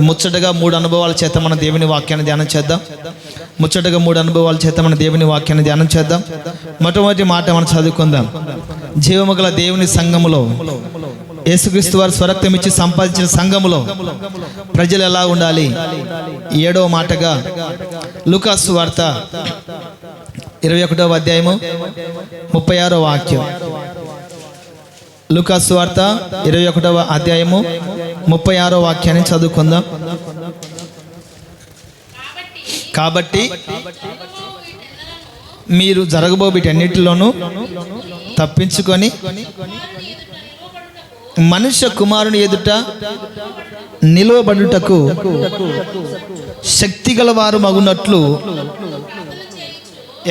ముచ్చటగా 3 అనుభవాల చేత మన దేవుని వాక్యాన్ని ధ్యానం చేద్దాం. ముచ్చటగా 3 అనుభవాల చేత మన దేవుని వాక్యాన్ని ధ్యానం చేద్దాం. మొట్టమొదటి మాట మనం చదువుకుందాం. జీవము గల దేవుని సంఘములో యేసుక్రీస్తు వారు స్వరక్తం ఇచ్చి సంపాదించిన సంఘములో ప్రజలు ఎలా ఉండాలి? 7వ మాటగా లూకాసు సువార్త 21వ అధ్యాయము 36వ వాక్యం. లూకాసు సువార్త 21వ అధ్యాయము 36వ వాక్యాన్ని చదువుకుందాం. కాబట్టి మీరు జరగబో వీటన్నిటిలోనూ తప్పించుకొని మనుష్య కుమారుని ఎదుట నిలువబడుటకు శక్తి గలవారు మగునట్లు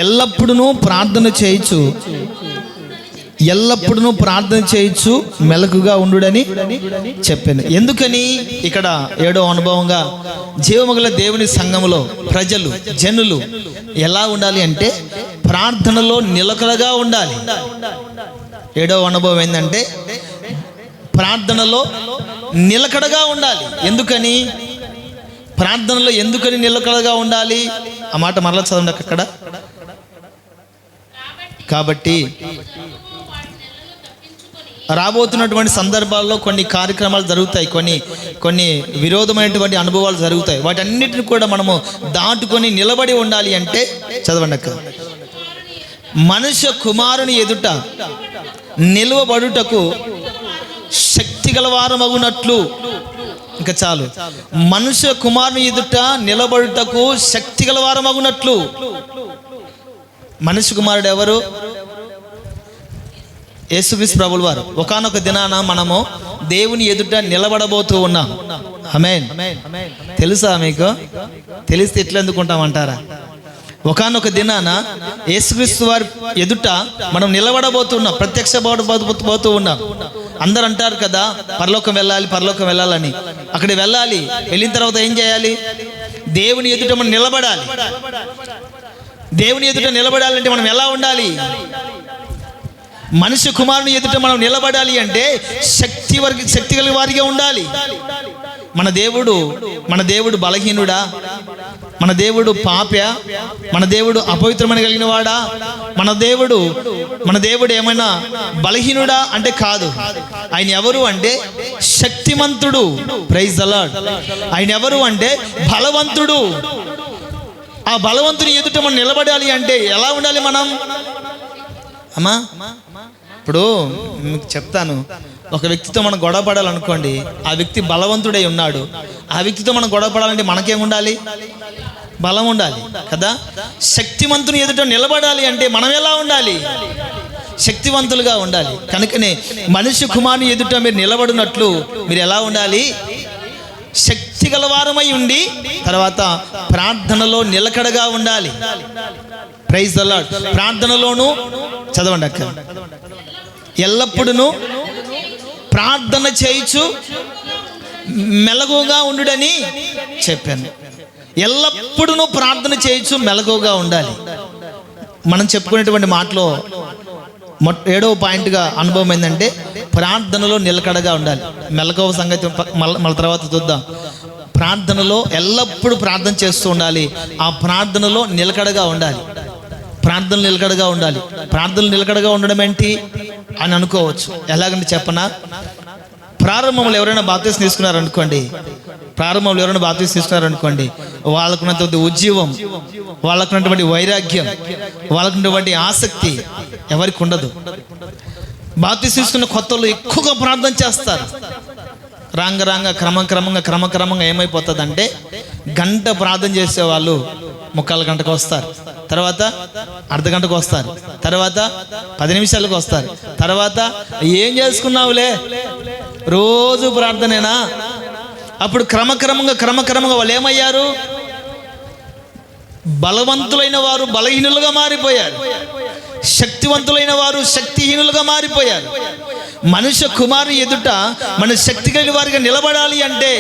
ఎల్లప్పుడూ ప్రార్థన చేయుచు మెలకుగా ఉండుడని చెప్పాను. ఎందుకని ఇక్కడ 7వ అనుభవంగా జీవముగల దేవుని సంఘములో ప్రజలు జనులు ఎలా ఉండాలి అంటే ప్రార్థనలో నిలకడగా ఉండాలి. 7వ అనుభవం ఏంటంటే ప్రార్థనలో నిలకడగా ఉండాలి. ఎందుకని ప్రార్థనలో నిలకడగా ఉండాలి? ఆ మాట మరలా చదవండి అక్కడ. కాబట్టి రాబోతున్నటువంటి సందర్భాల్లో కొన్ని కార్యక్రమాలు జరుగుతాయి, కొన్ని విరోధమైనటువంటి అనుభవాలు జరుగుతాయి. వాటన్నిటిని కూడా మనము దాటుకొని నిలబడి ఉండాలి అంటే చదవండి అక్క. మనుష్య కుమారుని ఎదుట నిలువబడుటకు శక్తి గలవారు మగునట్లు, ఇంకా చాలు, మనుష్య కుమారుని ఎదుట నిలబడుటకు శక్తి గలవారు మగునట్లు. మనుష్య కుమారుడు ఎవరు? యేసుక్రీస్తు ప్రభుల వారు. ఒకానొక దినాన మనము దేవుని ఎదుట నిలబడబోతూ ఉన్నాం. ఆమేన్. తెలుసా మీకు? తెలిస్తే ఎట్లా ఎందుకుంటామంటారా? ఒకానొక దినాన యేసుక్రీస్తు వారి ఎదుట మనం నిలబడబోతున్నాం, ప్రత్యక్షపోతూ ఉన్నాం. అందరు అంటారు కదా, పరలోకం వెళ్ళాలని. అక్కడికి వెళ్ళాలి. వెళ్ళిన తర్వాత ఏం చేయాలి? దేవుని ఎదుట మనం నిలబడాలి. దేవుని ఎదుట నిలబడాలంటే మనం ఎలా ఉండాలి? మనుష్య కుమారుని ఎదుట మనం నిలబడాలి అంటే శక్తి కలిగిన వారిగా ఉండాలి. మన దేవుడు బలహీనుడా? మన దేవుడు పాప్య? మన దేవుడు అపవిత్రమని కలిగిన వాడా? మన దేవుడు ఏమైనా బలహీనుడా అంటే కాదు. ఆయన ఎవరు అంటే శక్తిమంతుడు. Praise the lord. ఆయన ఎవరు అంటే బలవంతుడు. ఆ బలవంతుని ఎదుట మనం నిలబడాలి అంటే ఎలా ఉండాలి మనం? అమ్మా, ఇప్పుడు మీకు చెప్తాను. ఒక వ్యక్తితో మనం గొడవ పడాలనుకోండి, ఆ వ్యక్తి బలవంతుడై ఉన్నాడు. ఆ వ్యక్తితో మనం గొడవ పడాలంటే మనకేం ఉండాలి? బలం ఉండాలి కదా. శక్తివంతుని ఎదుట నిలబడాలి అంటే మనం ఎలా ఉండాలి? శక్తివంతులుగా ఉండాలి. కనుకనే మనుష్య కుమారుని ఎదుట మీరు నిలబడినట్లు మీరు ఎలా ఉండాలి? శక్తి గలవారమై ఉండి తర్వాత ప్రార్థనలో నిలకడగా ఉండాలి. Praise the lord. ప్రార్థనలోను చదవండి అక్క. ఎల్లప్పుడూ ప్రార్థన చేయుచు మెలకుగా ఉండుడని చెప్పాను. ఎల్లప్పుడూ ప్రార్థన చేయుచు మెలకుగా ఉండాలి. మనం చెప్పుకునేటువంటి మాటలో 7వ పాయింట్గా అనుభవం ఏంటంటే ప్రార్థనలో నిలకడగా ఉండాలి. మెలకువ సంగతి మళ్ళీ తర్వాత చూద్దాం. ప్రార్థనలో ఎల్లప్పుడూ ప్రార్థన చేస్తూ ఉండాలి. ఆ ప్రార్థనలో నిలకడగా ఉండాలి. ప్రార్థనలు నిలకడగా ఉండడం ఏంటి అని అనుకోవచ్చు. ఎలాగంటే చెప్పనా, ప్రారంభంలో ఎవరైనా బాప్తిసం తీసుకున్నారనుకోండి, వాళ్ళకున్నటువంటి ఉజ్జీవం, వాళ్ళకున్నటువంటి వైరాగ్యం, వాళ్ళకున్నటువంటి ఆసక్తి ఎవరికి ఉండదు. బాప్తిసం తీసుకున్న కొత్తలు ఎక్కువగా ప్రార్థన చేస్తారు. క్రమక్రమంగా ఏమైపోతుందంటే గంట ప్రార్థన చేసేవాళ్ళు 3/4 గంటకు వస్తారు, తర్వాత అర్ధ గంటకు వస్తారు, తర్వాత 10 నిమిషాలకు వస్తారు, తర్వాత ఏం చేసుకున్నావులే రోజు ప్రార్థనేనా? అప్పుడు క్రమక్రమంగా వాళ్ళు ఏమయ్యారు? బలవంతులైన వారు బలహీనులుగా మారిపోయారు, శక్తివంతులైన వారు శక్తిహీనులుగా మారిపోయారు. మనుష్య కుమారుని ఎదుట మన శక్తి కలిగిన వారిగా నిలబడాలి అంటే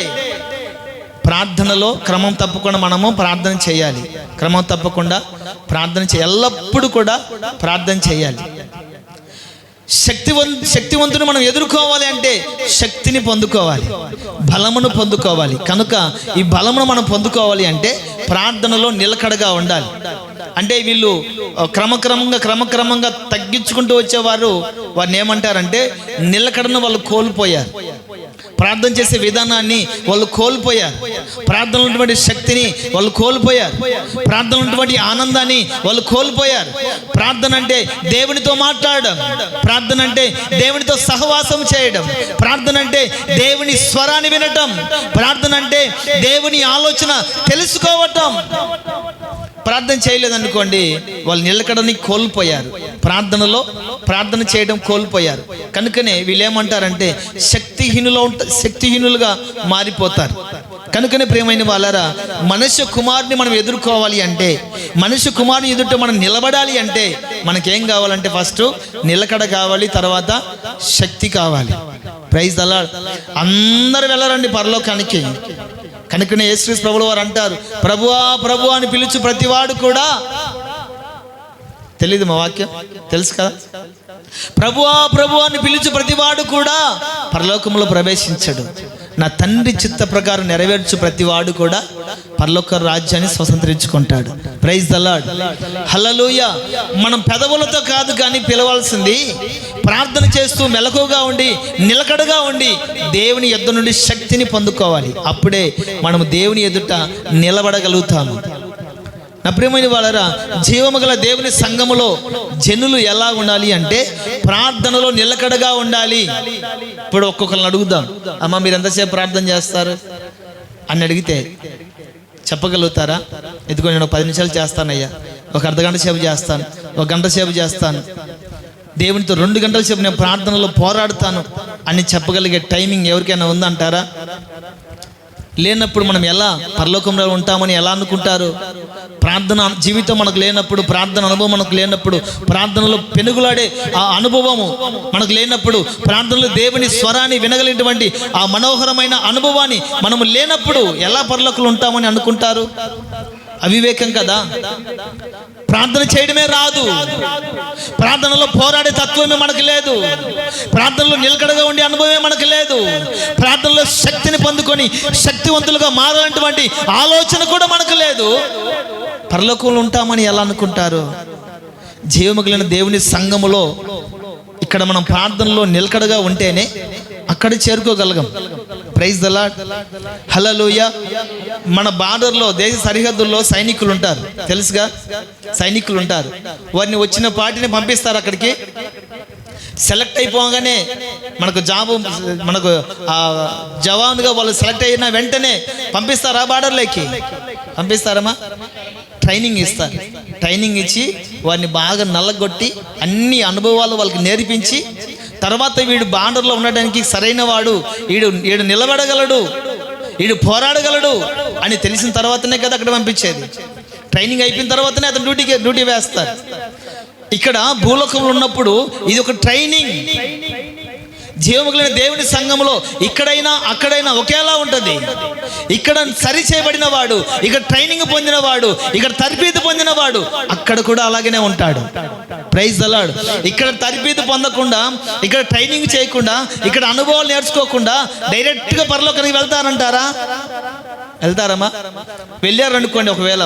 ప్రార్థనలో క్రమం తప్పకుండా మనము ప్రార్థన చేయాలి. ఎల్లప్పుడూ కూడా ప్రార్థన చేయాలి. శక్తివంతుని మనం ఎదుర్కోవాలి అంటే శక్తిని పొందుకోవాలి, బలమును పొందుకోవాలి. కనుక ఈ బలమును మనం పొందుకోవాలి అంటే ప్రార్థనలో నిలకడగా ఉండాలి. అంటే వీళ్ళు క్రమక్రమంగా తగ్గించుకుంటూ వచ్చేవారు. వారిని ఏమంటారంటే నిలకడను వాళ్ళు కోల్పోయారు. ప్రార్థన చేసే విధానాన్ని వాళ్ళు కోల్పోయారు. ప్రార్థనలో ఉన్నటువంటి శక్తిని వాళ్ళు కోల్పోయారు. ప్రార్థనలో ఉన్నటువంటి ఆనందాన్ని వాళ్ళు కోల్పోయారు. ప్రార్థన అంటే దేవునితో మాట్లాడడం, ప్రార్థన అంటే దేవునితో సహవాసం చేయడం, ప్రార్థన అంటే దేవుని స్వరాన్ని వినటం, ప్రార్థన అంటే దేవుని ఆలోచన తెలుసుకోవటం. ప్రార్థన చేయలేదనుకోండి, వాళ్ళు నిలకడని కోల్పోయారు. ప్రార్థన చేయడం కోల్పోయారు. కనుకనే వీళ్ళు ఏమంటారంటే శక్తిహీనులుగా మారిపోతారు. కనుకనే ప్రియమైన వాళ్ళారా, మనుష్య కుమారుని మనం ఎదుర్కోవాలి అంటే, మనుష్య కుమారుని ఎదుట మనం నిలబడాలి అంటే మనకేం కావాలంటే ఫస్ట్ నిలకడ కావాలి, తర్వాత శక్తి కావాలి. Praise the lord. అందరూ వెళ్ళరండి పరలోకానికి. కనుకనే యేసుక్రీస్తు ప్రభువు వారు అంటారు, ప్రభువా ప్రభువా అని పిలుచు ప్రతివాడు కూడా, తెలీదు మా వాక్యం తెలుసు కదా, ప్రభువా ప్రభువా అని పిలుచు ప్రతివాడు కూడా పరలోకంలో ప్రవేశించడు, నా తండ్రి చిత్త ప్రకారం నెరవేర్చు ప్రతివాడు కూడా పరలోక రాజ్యాన్ని స్వతంత్రించుకుంటాడు. Praise the Lord. హల్లెలూయా. మనం పెదవులతో కాదు కానీ పిలవాల్సింది, ప్రార్థన చేస్తూ మెలకుగా ఉండి నిలకడగా ఉండి దేవుని ఎదుట నుండి శక్తిని పొందుకోవాలి. అప్పుడే మనము దేవుని ఎదుట నిలబడగలుగుతాము. నా ప్రియమైన వాళ్ళరా, జీవము గల దేవుని సంఘములో జనులు ఎలా ఉండాలి అంటే ప్రార్థనలో నిలకడగా ఉండాలి. ఇప్పుడు ఒక్కొక్కరిని అడుగుదాం, అమ్మ మీరు ఎంతసేపు ప్రార్థన చేస్తారు అని అడిగితే చెప్పగలుగుతారా? ఎందుకో నేను 10 నిమిషాలు చేస్తానయ్యా, ఒక అర్ధగంట సేపు చేస్తాను, ఒక గంట సేపు చేస్తాను, దేవునితో 2 గంటల సేపు నేను ప్రార్థనలో పోరాడుతాను అని చెప్పగలిగే టైమింగ్ ఎవరికైనా ఉందంటారా? లేనప్పుడు మనం ఎలా పరలోకంలో ఉంటామని ఎలా అనుకుంటారు? ప్రార్థన జీవితం మనకు లేనప్పుడు, ప్రార్థన అనుభవం మనకు లేనప్పుడు, ప్రార్థనలో పెనుగులాడే ఆ అనుభవము మనకు లేనప్పుడు, ప్రార్థనలో దేవుని స్వరాన్ని వినగలిగినటువంటి ఆ మనోహరమైన అనుభవాన్ని మనము లేనప్పుడు ఎలా పరలోకంలో ఉంటామని అనుకుంటారు? అవివేకం కదా. ప్రార్థన చేయడమే రాదు, ప్రార్థనలో పోరాడే తత్వమే మనకు లేదు, ప్రార్థనలో నిలకడగా ఉండే అనుభవమే మనకు లేదు, ప్రార్థనలో శక్తిని పొందుకొని శక్తివంతులుగా మారాలంటువంటి ఆలోచన కూడా మనకు లేదు. పరలోకంలో ఉంటామని ఎలా అనుకుంటారు? జీవము కలిగిన దేవుని సంఘములో ఇక్కడ మనం ప్రార్థనలో నిలకడగా ఉంటేనే అక్కడ చేరుకోగలగం. Praise the Lord. హల్లెలూయా. మన బార్డర్లో, దేశ సరిహద్దుల్లో సైనికులు ఉంటారు, తెలుసుగా, సైనికులు ఉంటారు. వారిని వచ్చిన పార్టీని పంపిస్తారు అక్కడికి. సెలెక్ట్ అయిపోగానే మనకు జవాన్గా వాళ్ళు సెలెక్ట్ అయిన వెంటనే పంపిస్తారా? బార్డర్లోకి పంపిస్తారమ్మా? ట్రైనింగ్ ఇస్తారు. ట్రైనింగ్ ఇచ్చి వారిని బాగా నల్లగొట్టి అన్ని అనుభవాలు వాళ్ళకి నేర్పించి, తర్వాత వీడు బార్డర్లో ఉండడానికి సరైన వాడు, వీడు నిలబడగలడు, వీడు పోరాడగలడు అని తెలిసిన తర్వాతనే కదా అక్కడ పంపించేది. ట్రైనింగ్ అయిపోయిన తర్వాతనే అతను డ్యూటీ వేస్తారు. ఇక్కడ భూలోకంలో ఉన్నప్పుడు ఇది ఒక ట్రైనింగ్. జీవము కలిగిన దేవుని సంఘంలో ఇక్కడైనా అక్కడైనా ఒకేలా ఉంటుంది. ఇక్కడ సరి చేయబడిన వాడు, ఇక్కడ ట్రైనింగ్ పొందిన వాడు, ఇక్కడ తర్ఫీదు పొందిన వాడు అక్కడ కూడా అలాగనే ఉంటాడు. Praise the lord. ఇక్కడ తర్ఫీదు పొందకుండా, ఇక్కడ ట్రైనింగ్ చేయకుండా, ఇక్కడ అనుభవాలు నేర్చుకోకుండా డైరెక్ట్గా పరలోకానికి వెళ్తారంటారా? వెళ్తారమ్మా? వెళ్ళారు అనుకోండి, ఒకవేళ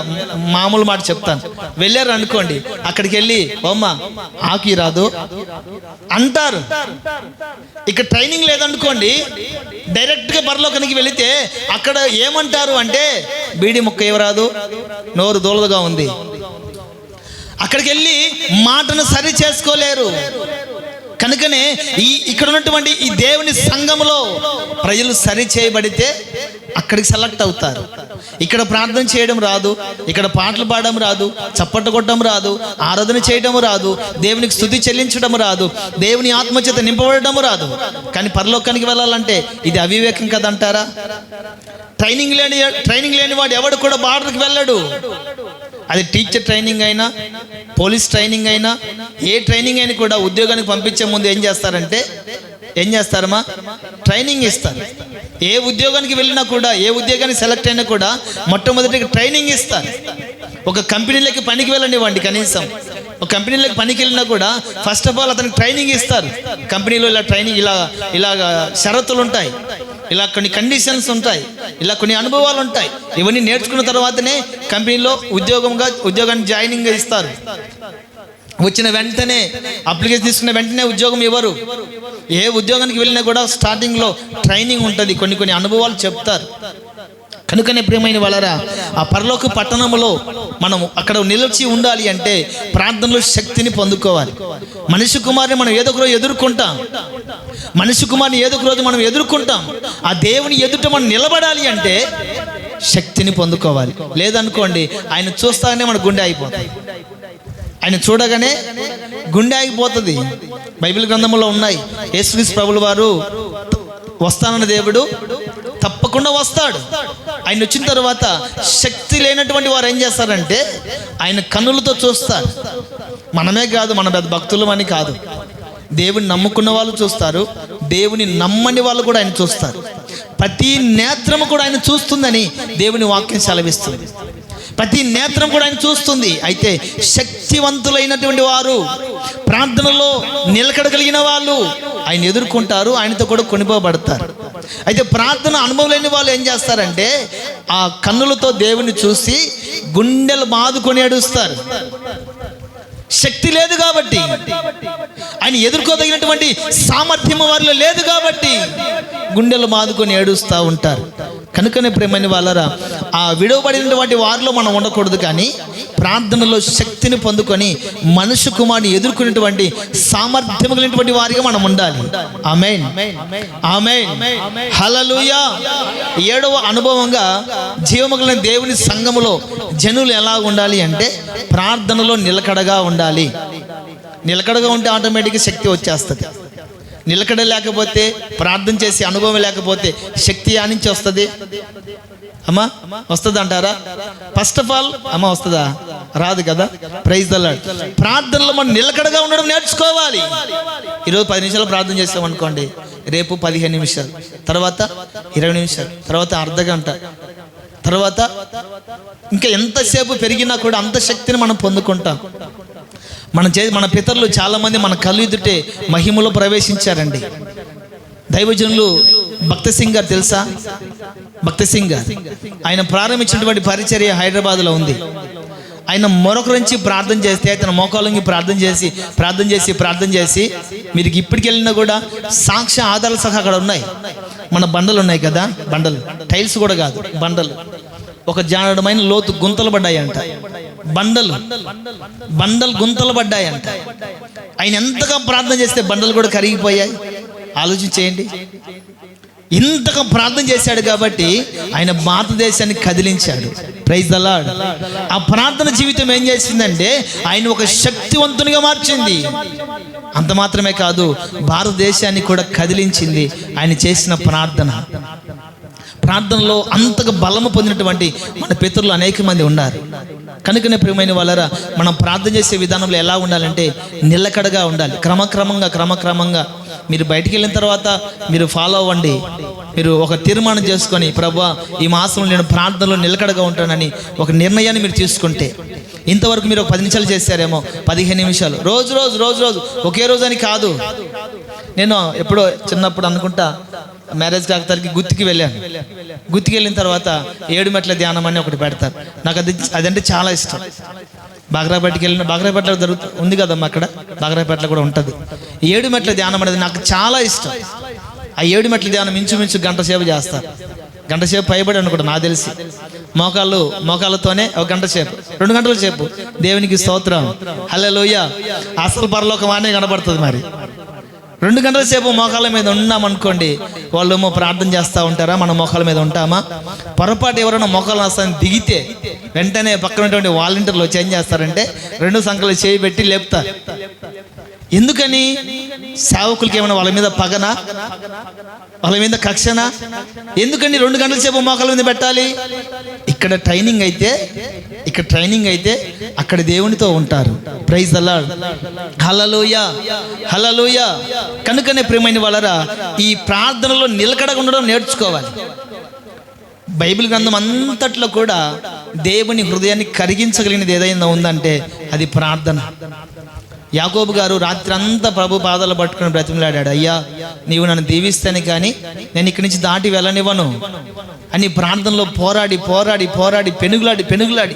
మామూలు మాట చెప్తాను, వెళ్ళారు అనుకోండి, అక్కడికి వెళ్ళి అమ్మ ఆకి రాదు అంటారు. ఇక్కడ ట్రైనింగ్ లేదనుకోండి, డైరెక్ట్గా పరలోకానికి వెళితే అక్కడ ఏమంటారు అంటే బీడి ముక్క ఏమరాదు, నోరు దూలదుగా ఉంది. అక్కడికి వెళ్ళి మాటను సరి చేసుకోలేరు. కనుకనే ఇక్కడ ఉన్నటువంటి ఈ దేవుని సంఘములో ప్రజలు సరి చేయబడితే అక్కడికి సెలెక్ట్ అవుతారు. ఇక్కడ ప్రార్థన చేయడం రాదు, ఇక్కడ పాటలు పాడడం రాదు, చప్పట్లు కొట్టడం రాదు, ఆరాధన చేయడం రాదు, దేవునికి స్తుతి చెల్లించడం రాదు, దేవుని ఆత్మచేత నింపబడడం రాదు. కానీ పరలోకానికి వెళ్ళాలంటే ఇది అవివేకం కదంటారా? ట్రైనింగ్ లేని వాడు ఎవడు కూడా బార్డర్కి వెళ్ళడు. అది టీచర్ ట్రైనింగ్ అయినా, పోలీస్ ట్రైనింగ్ అయినా, ఏ ట్రైనింగ్ అయినా కూడా ఉద్యోగానికి పంపించే ముందు ఏం చేస్తారమ్మా? ట్రైనింగ్ ఇస్తారు. ఏ ఉద్యోగానికి వెళ్ళినా కూడా, ఏ ఉద్యోగానికి సెలెక్ట్ అయినా కూడా మొట్టమొదటిగా ట్రైనింగ్ ఇస్తారు. ఒక కంపెనీలోకి పనికి వెళ్ళనివ్వండి, కనీసం ఒక కంపెనీలోకి పనికి వెళ్ళినా కూడా ఫస్ట్ ఆఫ్ ఆల్ అతనికి ట్రైనింగ్ ఇస్తారు. కంపెనీలో ఇలా ట్రైనింగ్, ఇలాగ షరతులు ఉంటాయి, ఇలా కొన్ని కండిషన్స్ ఉంటాయి, ఇలా కొన్ని అనుభవాలు ఉంటాయి. ఇవన్నీ నేర్చుకున్న తర్వాతనే కంపెనీలో ఉద్యోగాన్ని జాయినింగ్ ఇస్తారు. వచ్చిన వెంటనే అప్లికేషన్ తీసుకున్న వెంటనే ఉద్యోగం ఇవ్వరు. ఏ ఉద్యోగానికి వెళ్ళినా కూడా స్టార్టింగ్లో ట్రైనింగ్ ఉంటుంది, కొన్ని అనుభవాలు చెప్తారు. కనుకనే ప్రియమైన వాళ్ళరా, ఆ పరలోక పట్టణంలో మనం అక్కడ నిలిచి ఉండాలి అంటే ప్రార్థనలో శక్తిని పొందుకోవాలి. మనిషి కుమారుని మనం ఏదో ఒక రోజు ఎదుర్కొంటాం. మనిషి కుమారుని ఏదో ఒక రోజు మనం ఎదుర్కొంటాం. ఆ దేవుని ఎదుట మనం నిలబడాలి అంటే శక్తిని పొందుకోవాలి. లేదనుకోండి, ఆయన చూస్తానే మన గుండె అయిపోతుంది. ఆయన చూడగానే గుండె ఆగిపోతుంది. బైబిల్ గ్రంథంలో ఉన్నాయి. యేసుక్రీస్తు ప్రభుల వారు వస్తానన్న దేవుడు తప్పకుండా వస్తాడు. ఆయన వచ్చిన తర్వాత శక్తి లేనటువంటి వారు ఏం చేస్తారంటే ఆయన కన్నులతో చూస్తారు. మనమే కాదు, మన భక్తులు అని కాదు, దేవుని నమ్ముకున్న వాళ్ళు చూస్తారు, దేవుని నమ్మని వాళ్ళు కూడా ఆయన చూస్తారు. ప్రతి నేత్రము కూడా ఆయన చూస్తుందని దేవుని వాక్యం సెలవిస్తుంది. ప్రతి నేత్రం కూడా ఆయన చూస్తుంది. అయితే శక్తివంతులైనటువంటి వారు, ప్రార్థనలో నిలకడగలిగిన వాళ్ళు ఆయన ఎదుర్కొంటారు, ఆయనతో కూడా కొనిపోబడతారు. అయితే ప్రార్థన అనుభవం లేని వాళ్ళు ఏం చేస్తారంటే ఆ కన్నులతో దేవుని చూసి గుండెలు బాదుకొని ఏడుస్తారు. శక్తి లేదు కాబట్టి, ఆయన ఎదుర్కోదగినటువంటి సామర్థ్యం వారిలో లేదు కాబట్టి గుండెలు బాదుకొని ఏడుస్తూ ఉంటారు. కనుకనే ప్రేమని వాళ్ళరా, ఆ విడవబడినటువంటి వారిలో మనం ఉండకూడదు, కానీ ప్రార్థనలో శక్తిని పొందుకొని మనుష్య కుమారుని ఎదుర్కొనేటువంటి సామర్థ్యం కలిగినటువంటి వారిగా మనం ఉండాలి. ఆమేన్, ఆమేన్, హల్లెలూయా. 7వ అనుభవంగా జీవముగల దేవుని సంఘములో జనులు ఎలా ఉండాలి అంటే ప్రార్థనలో నిలకడగా ఉండాలి. నిలకడగా ఉంటే ఆటోమేటిక్గా శక్తి వచ్చేస్తుంది. నిలకడ లేకపోతే, ప్రార్థన చేసే అనుభవం లేకపోతే శక్తి ఆ నుంచి వస్తుంది? అమ్మా వస్తుంది అంటారా? ఫస్ట్ ఆఫ్ ఆల్ అమ్మ వస్తుందా? రాదు కదా. Praise the lord. ప్రార్థనలో మనం నిలకడగా ఉండడం నేర్చుకోవాలి. ఈరోజు 10 నిమిషాలు ప్రార్థన చేస్తాం అనుకోండి, రేపు 15 నిమిషాలు, తర్వాత 20 నిమిషాలు, తర్వాత అర్ధగంట, తర్వాత ఇంకా ఎంతసేపు పెరిగినా కూడా అంత శక్తిని మనం పొందుకుంటాం. మన పితరులు చాలామంది మన కళ్ళు ఎదుటే మహిమలో ప్రవేశించారండి. దైవజనులు భక్త సింగ్ గారు తెలుసా? భక్త సింగ్ గారు ఆయన ప్రారంభించినటువంటి పరిచర్య హైదరాబాద్లో ఉంది. ఆయన మరొకరి నుంచి ప్రార్థన చేస్తే ఆయన మోకాళ్ళకి ప్రార్థన చేసి మీరు ఇప్పటికి వెళ్ళినా కూడా సాక్ష్య ఆధారాలు సహా అక్కడ ఉన్నాయి. మన బండలు ఉన్నాయి కదా, బండలు, టైల్స్ కూడా కాదు, బండలు, ఒక జానడమైన లోతు గుంతలు పడ్డాయంట. బండలు గుంతలు పడ్డాయంట. ఆయన ఎంతగా ప్రార్థన చేస్తే బండలు కూడా కరిగిపోయాయి. ఆలోచించేయండి. ఇంతగా ప్రార్థన చేశాడు కాబట్టి ఆయన భారతదేశాన్ని కదిలించాడు. Praise the lord. ఆ ప్రార్థన జీవితం ఏం చేసిందంటే ఆయన ఒక శక్తివంతునిగా మార్చింది. అంత మాత్రమే కాదు, భారతదేశాన్ని కూడా కదిలించింది ఆయన చేసిన ప్రార్థనలో అంతగా బలము పొందినటువంటి మన పితరులు అనేక మంది ఉన్నారు. కనుకనే ప్రియమైన వాళ్ళరా, మనం ప్రార్థన చేసే విధానంలో ఎలా ఉండాలంటే నిలకడగా ఉండాలి. క్రమక్రమంగా మీరు బయటికి వెళ్ళిన తర్వాత మీరు ఫాలో అవ్వండి. మీరు ఒక తీర్మానం చేసుకొని, ప్రభువా ఈ మాసంలో నేను ప్రార్థనలో నిలకడగా ఉంటానని ఒక నిర్ణయాన్ని మీరు తీసుకుంటే, ఇంతవరకు మీరు ఒక 10 నిమిషాలు చేశారేమో, 15 నిమిషాలు, రోజు ఒకే రోజు అని కాదు. నేను ఎప్పుడో చిన్నప్పుడు అనుకుంటా మ్యారేజ్ కాకతానికి గుత్తికి వెళ్ళాను. గుత్తికి వెళ్ళిన తర్వాత 7 మెట్ల ధ్యానం అని ఒకటి పెడతారు. నాకు అదంటే చాలా ఇష్టం. బాగ్రాపేటకి వెళ్ళిన, బాగ్రాపేటలో ఉంది కదమ్మా, అక్కడ బాగ్రాపేటలో కూడా ఉంటుంది 7 మెట్ల ధ్యానం అనేది నాకు చాలా ఇష్టం. ఆ 7 మెట్ల ధ్యానం ఇంచుమించు గంట సేపు చేస్తారు. గంట సేపు పైబడి అనుకుంటా నాకు తెలిసి. మోకాళ్ళతోనే ఒక గంట సేపు, 2 గంటల సేపు దేవునికి స్తోత్రం, హల్లెలూయా. అసలు పరలోకం అనే కనబడుతుంది. మరి 2 గంటల సేపు మోకాళ్ళ మీద ఉన్నామనుకోండి, వాళ్ళేమో ప్రార్థన చేస్తూ ఉంటారా, మన మోకాళ్ళ మీద ఉంటామా? పొరపాటు ఎవరైనా మోకాళ్ళ వస్తాను దిగితే వెంటనే పక్కన ఉన్నటువంటి వాలంటీర్లు వచ్చి ఏం చేస్తారంటే 2 సంఖ్యలు చేయి పెట్టి లేపుతారు. ఎందుకని? సేవకులకి ఏమైనా వాళ్ళ మీద పగనా, వాళ్ళ మీద కక్షనా? ఎందుకని 2 గంటల సేపు మోకాళ్ళ మీద పెట్టాలి? ఇక్కడ ట్రైనింగ్ అయితే అక్కడ దేవునితో ఉంటారు. ప్రైజ్ ది లార్డ్, హల్లెలూయా, హల్లెలూయా. కనుకనే ప్రియమైన వాళ్ళరా, ఈ ప్రార్థనలో నిలకడగా ఉండడం నేర్చుకోవాలి. బైబిల్ గ్రంథం అంతట్లో కూడా దేవుని హృదయాన్ని కరిగించగలిగినది ఏదైనా ఉందంటే అది ప్రార్థన. యాకోబు గారు రాత్రి అంతా ప్రభు పాదాలు పట్టుకుని బ్రతిమలాడాడు, అయ్యా నీవు నన్ను దీవిస్తాను కానీ నేను ఇక్కడి నుంచి దాటి వెళ్ళనివ్వను అని ప్రార్థనలో పోరాడి పోరాడి పోరాడి పెనుగులాడి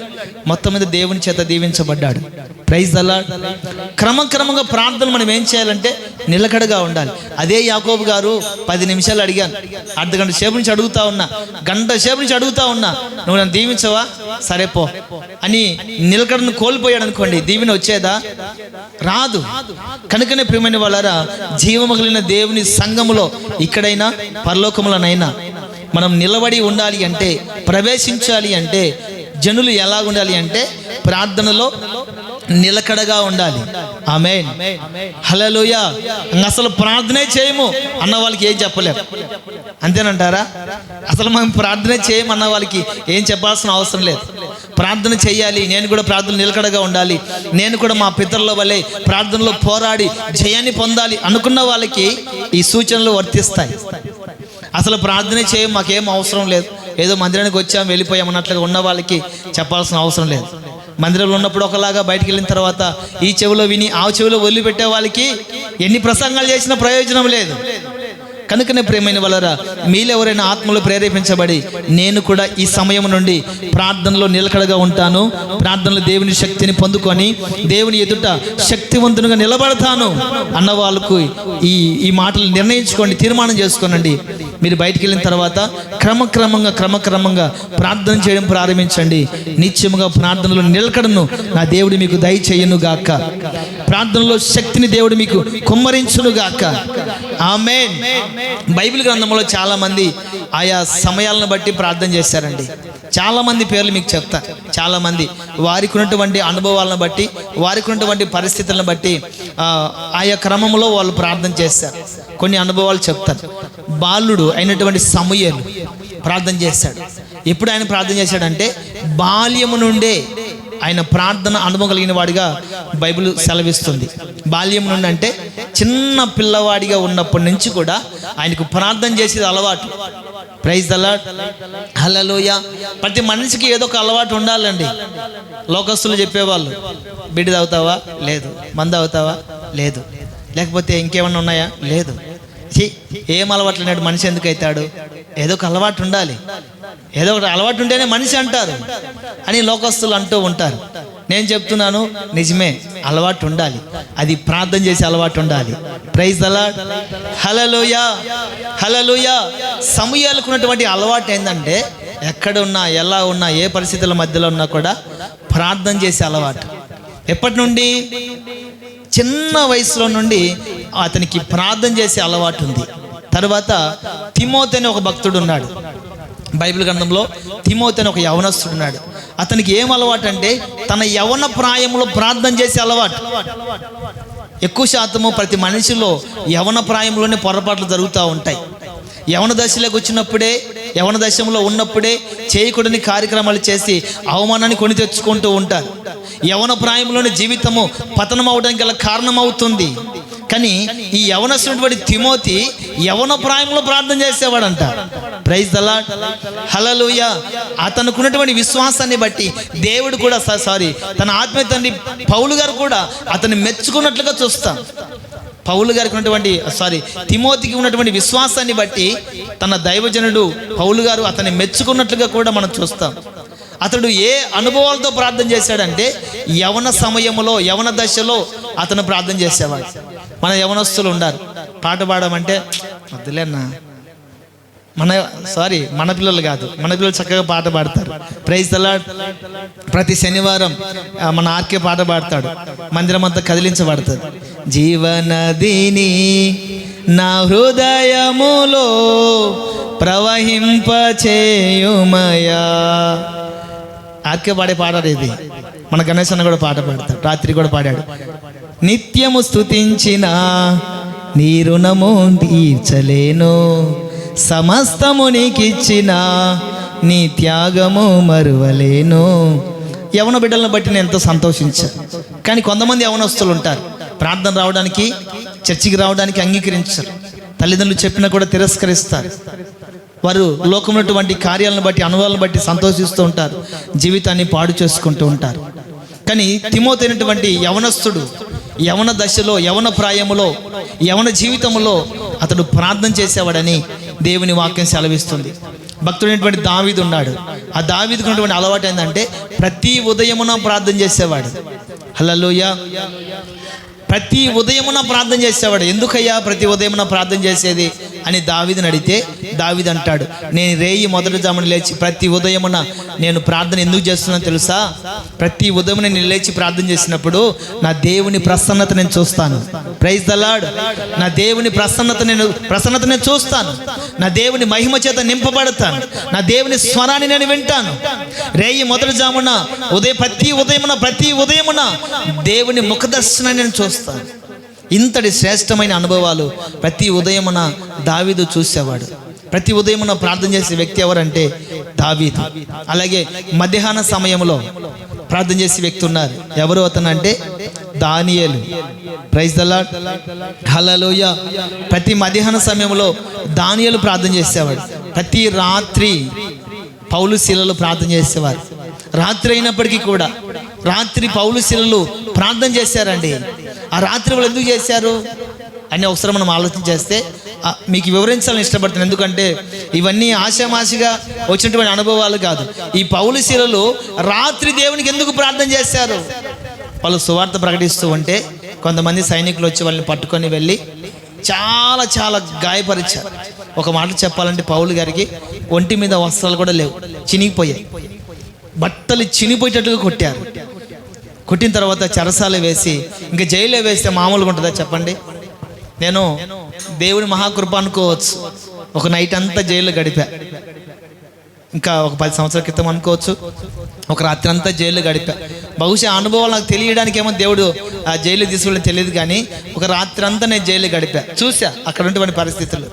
మొత్తం మీద దేవుని చేత దీవించబడ్డాడు. Praise the lord. క్రమక్రమంగా ప్రార్థన మనం ఏం చేయాలంటే నిలకడగా ఉండాలి. అదే యాకోబు గారు 10 నిమిషాలు అడిగాను, అర్ధగంట సేపు నుంచి అడుగుతా ఉన్నా, గంట సేపు నుంచి అడుగుతా ఉన్నా, నువ్వు నన్ను దీవించవా, సరే పో అని నిలకడను కోల్పోయాడు అనుకోండి, దీవెన వచ్చేదా? రాదు. కనుకనే ప్రియమైన వాళ్ళారా, జీవమగిలిన దేవుని సంఘములో ఇక్కడైనా పరలోకములనైనా మనం నిలబడి ఉండాలి అంటే, ప్రవేశించాలి అంటే జనులు ఎలా ఉండాలి అంటే ప్రార్థనలో నిలకడగా ఉండాలి. ఆమేన్, హల్లెలూయా. అసలు ప్రార్థనే చేయము అన్న వాళ్ళకి ఏం చెప్పలేము, అంతేనంటారా? అసలు మనం ప్రార్థనే చేయము అన్న వాళ్ళకి ఏం చెప్పాల్సిన అవసరం లేదు. ప్రార్థన చేయాలి, నేను కూడా ప్రార్థన నిలకడగా ఉండాలి, నేను కూడా మా పితరుల వల్లే ప్రార్థనలో పోరాడి జయాన్ని పొందాలి అనుకున్న వాళ్ళకి ఈ సూచనలు వర్తిస్తాయి. అసలు ప్రార్థన చేయం, మాకేం అవసరం లేదు, ఏదో మందిరానికి వచ్చాం వెళ్ళిపోయాం అన్నట్లుగా ఉన్న వాళ్ళకి చెప్పాల్సిన అవసరం లేదు. మందిరంలో ఉన్నప్పుడు ఒకలాగా, బయటికి వెళ్ళిన తర్వాత ఈ చెవిలో విని ఆ చెవిలో వదిలిపెట్టే వాళ్ళకి ఎన్ని ప్రసంగాలు చేసినా ప్రయోజనం లేదు. కనుకనే ప్రియమైన వాళ్ళరా, మీలో ఎవరైనా ఆత్మలో ప్రేరేపించబడి నేను కూడా ఈ సమయం నుండి ప్రార్థనలో నిలకడగా ఉంటాను, ప్రార్థనలో దేవుని శక్తిని పొందుకొని దేవుని ఎదుట శక్తివంతునిగా నిలబడతాను అన్న వాళ్ళకు ఈ మాటలు నిర్ణయించుకోండి, తీర్మానం చేసుకోనండి. మీరు బయటికి వెళ్ళిన తర్వాత క్రమక్రమంగా ప్రార్థన చేయడం ప్రారంభించండి. నిత్యముగా ప్రార్థనలో నిలకడను నా దేవుడు మీకు దయచేయును గాక, ప్రార్థనలో శక్తిని దేవుడు మీకు కుమ్మరించును గాక. ఆమేన్. బైబిల్ గ్రంథంలో చాలా మంది ఆయా సమయాలను బట్టి ప్రార్థన చేశారండి. చాలా మంది పేర్లు మీకు చెప్తా. చాలా మంది వారికి ఉన్నటువంటి అనుభవాలను బట్టి, వారికి ఉన్నటువంటి పరిస్థితులను బట్టి ఆయా క్రమంలో వాళ్ళు ప్రార్థన చేస్తారు. కొన్ని అనుభవాలు చెప్తారు. బాలుడు అయినటువంటి సమూయేలు ప్రార్థన చేశాడు. ఎప్పుడు ఆయన ప్రార్థన చేశాడంటే బాల్యము నుండే ఆయన ప్రార్థన అనుభవం కలిగిన వాడిగా బైబిల్ సెలవిస్తుంది. బాల్యం నుండి అంటే చిన్న పిల్లవాడిగా ఉన్నప్పటి నుంచి కూడా ఆయనకు ప్రార్థన చేసేది అలవాటు. Praise the Lord, hallelujah. ప్రతి మనిషికి ఏదో ఒక అలవాటు ఉండాలండి. లోకస్తులు చెప్పేవాళ్ళు, బిడ్డ తాగుతావా? లేదు. మందు తాగుతావా? లేదు. లేకపోతే ఇంకేమన్నా ఉన్నాయా? లేదు. ఏం అలవాట్లు ఉన్నాడు మనిషి ఎందుకు అవుతాడు? ఏదో ఒక అలవాటు ఉండాలి, ఏదో ఒకటి అలవాటు ఉంటేనే మనిషి అంటారు అని లోకస్తులు అంటూ ఉంటారు. నేను చెప్తున్నాను, నిజమే, అలవాటు ఉండాలి. అది ప్రార్థన చేసే అలవాటు ఉండాలి. ప్రైజ్ ద లార్డ్, హల్లెలూయా, హల్లెలూయా. సమూయేలుకు ఉన్నటువంటి అలవాటు ఏంటంటే ఎక్కడ ఉన్నా, ఎలా ఉన్నా, ఏ పరిస్థితుల మధ్యలో ఉన్నా కూడా ప్రార్థన చేసే అలవాటు. ఎప్పటి నుండి? చిన్న వయసులో నుండి అతనికి ప్రార్థన చేసే అలవాటు ఉంది. తర్వాత తిమోతి అనే ఒక భక్తుడు ఉన్నాడు. బైబిల్ గ్రంథంలో తిమోతి అనే ఒక యవనస్తుడు ఉన్నాడు. అతనికి ఏం అలవాటు అంటే తన యవన ప్రాయంలో ప్రార్థన చేసే అలవాటు. ఎక్కువ శాతము ప్రతి మనిషిలో యవన ప్రాయంలోనే పొరపాట్లు జరుగుతూ ఉంటాయి. యవన దశలోకి వచ్చినప్పుడే, యవన దశలో ఉన్నప్పుడే చేయకూడని కార్యక్రమాలు చేసి అవమానాన్ని కొని తెచ్చుకుంటూ ఉంటారు. యవన ప్రాయంలోని జీవితము పతనం అవడానికి గల కారణం అవుతుంది. కానీ ఈ యవనస్తున్నటువంటి తిమోతి యవన ప్రాయంలో ప్రార్థన చేసేవాడంట. ప్రైజ్ ద లార్డ్, హల్లెలూయా. అతనుకున్నటువంటి విశ్వాసాన్ని బట్టి దేవుడు కూడా తన ఆత్మీయ తండ్రి పౌలు గారు కూడా అతన్ని మెచ్చుకున్నట్లుగా చూస్తాం. పౌలు గారికి ఉన్నటువంటి తిమోతికి ఉన్నటువంటి విశ్వాసాన్ని బట్టి తన దైవజనుడు పౌలు గారు అతన్ని మెచ్చుకున్నట్లుగా కూడా మనం చూస్తాం. అతడు ఏ అనుభవాలతో ప్రార్థన చేశాడంటే యవన సమయంలో, యవన దశలో అతను ప్రార్థన చేసేవాడు. మన యవనస్తులు ఉండారు, పాట పాడమంటే వద్దులేనా, మన పిల్లలు కాదు, మన పిల్లలు చక్కగా పాట పాడతారు. Praise the lord. ప్రతి శనివారం మన ఆర్కే పాట పాడతాడు, మందిరం అంతా కదిలించబడుతుంది. జీవనదిని నా హృదయములో ప్రవహింపచేయుమయా. ఆర్కే పాడే పాట ఇది. మన గణేష్ అన్న కూడా పాట పాడతాడు, రాత్రి కూడా పాడాడు. నిత్యము స్తుతించిన నీ రుణము తీర్చలేను, సమస్తము నీకిచ్చిన నీ త్యాగము మరువలేను. యవన బిడ్డలను బట్టి నేను ఎంతో సంతోషించాను. కానీ కొంతమంది యవనస్తులు ఉంటారు, ప్రార్థన రావడానికి, చర్చికి రావడానికి అంగీకరించరు. తల్లిదండ్రులు చెప్పినా కూడా తిరస్కరిస్తారు. వారు లోకమైనటువంటి కార్యాలను బట్టి, అనుభవాలను బట్టి సంతోషిస్తూ ఉంటారు, జీవితాన్ని పాడు చేసుకుంటూ ఉంటారు. కానీ తిమోతి అయినటువంటి యవనస్తుడు యవన దశలో, యవన ప్రాయములో, యవన జీవితంలో అతడు ప్రార్థన చేసేవాడని దేవుని వాక్యం సెలవిస్తుంది. భక్తుడైనటువంటి దావీదు ఉన్నాడు. ఆ దావీదుకు ఉన్నటువంటి అలవాటు ఏంటంటే ప్రతి ఉదయమున ప్రార్థన చేసేవాడు. హల్లెలూయా. ప్రతి ఉదయమున ప్రార్థన చేసేవాడు. ఎందుకయ్యా ప్రతి ఉదయమున ప్రార్థన చేసేది అని దావీదుని అడిగితే దావీదు అంటాడు, నేను రేయి మొదటి జామున లేచి ప్రతి ఉదయమున నేను ప్రార్థన ఎందుకు చేస్తున్నానో తెలుసా? ప్రతి ఉదయం నేను లేచి ప్రార్థన చేసినప్పుడు నా దేవుని ప్రసన్నత నేను చూస్తాను. Praise the lord. నా దేవుని ప్రసన్నత నేను చూస్తాను. నా దేవుని మహిమ చేత నింపబడతాను. నా దేవుని స్వరాన్ని నేను వింటాను. రేయి మొదటి జామున ప్రతి ఉదయమున దేవుని ముఖదర్శనాన్ని నేను చూస్తాను. ఇంతటి శ్రేష్టమైన అనుభవాలు ప్రతి ఉదయమున దావీదు చూసేవాడు. ప్రతి ఉదయమున ప్రార్థన చేసే వ్యక్తి ఎవరంటే దావీదు. అలాగే మధ్యాహ్న సమయంలో ప్రార్థన చేసే వ్యక్తి ఉన్నారు. ఎవరు అతనంటే Daniel. Praise the Lord. Hallelujah. ప్రతి మధ్యాహ్న సమయంలో దానియేలు ప్రార్థన చేసేవాడు. ప్రతి రాత్రి పౌలు శీలలు ప్రార్థన చేసేవారు. రాత్రి అయినప్పటికీ కూడా రాత్రి పౌలు శీలలు ప్రార్థన చేశారండి. ఆ రాత్రి వాళ్ళు ఎందుకు చేశారు అని ఒకసారి మనం ఆలోచన చేస్తే మీకు వివరించాలని ఇష్టపడుతున్నాను. ఎందుకంటే ఇవన్నీ ఆశామాషిగా వచ్చినటువంటి అనుభవాలు కాదు. ఈ పౌలు శీలలు రాత్రి దేవునికి ఎందుకు ప్రార్థన చేశారు? వాళ్ళు సువార్త ప్రకటిస్తూ ఉంటే కొంతమంది సైనికులు వచ్చి వాళ్ళని పట్టుకొని వెళ్ళి చాలా చాలా గాయపరిచారు. ఒక మాట చెప్పాలంటే పౌలు గారికి ఒంటి మీద వస్త్రాలు కూడా లేవు, చినిగిపోయాయి. బట్టలు చినిపోయేటట్టుగా కొట్టారు. కొట్టిన తర్వాత చెరసాల వేసి, ఇంకా జైల్లో వేస్తే మామూలుగా ఉంటుందా చెప్పండి? నేను దేవుని మహాకృప అనుకోవచ్చు, ఒక నైట్ అంతా జైల్లో గడిపా. ఇంకా ఒక 10 సంవత్సరాల క్రితం అనుకోవచ్చు, ఒక రాత్రి అంతా జైల్లో గడిపా. బహుశా అనుభవాలు నాకు తెలియడానికి ఏమో దేవుడు ఆ జైలు తీసుకెళ్ళి తెలియదు, కానీ ఒక రాత్రి అంతా నేను జైల్లో గడిపా. చూసా అక్కడ ఉన్నటువంటి పరిస్థితులు.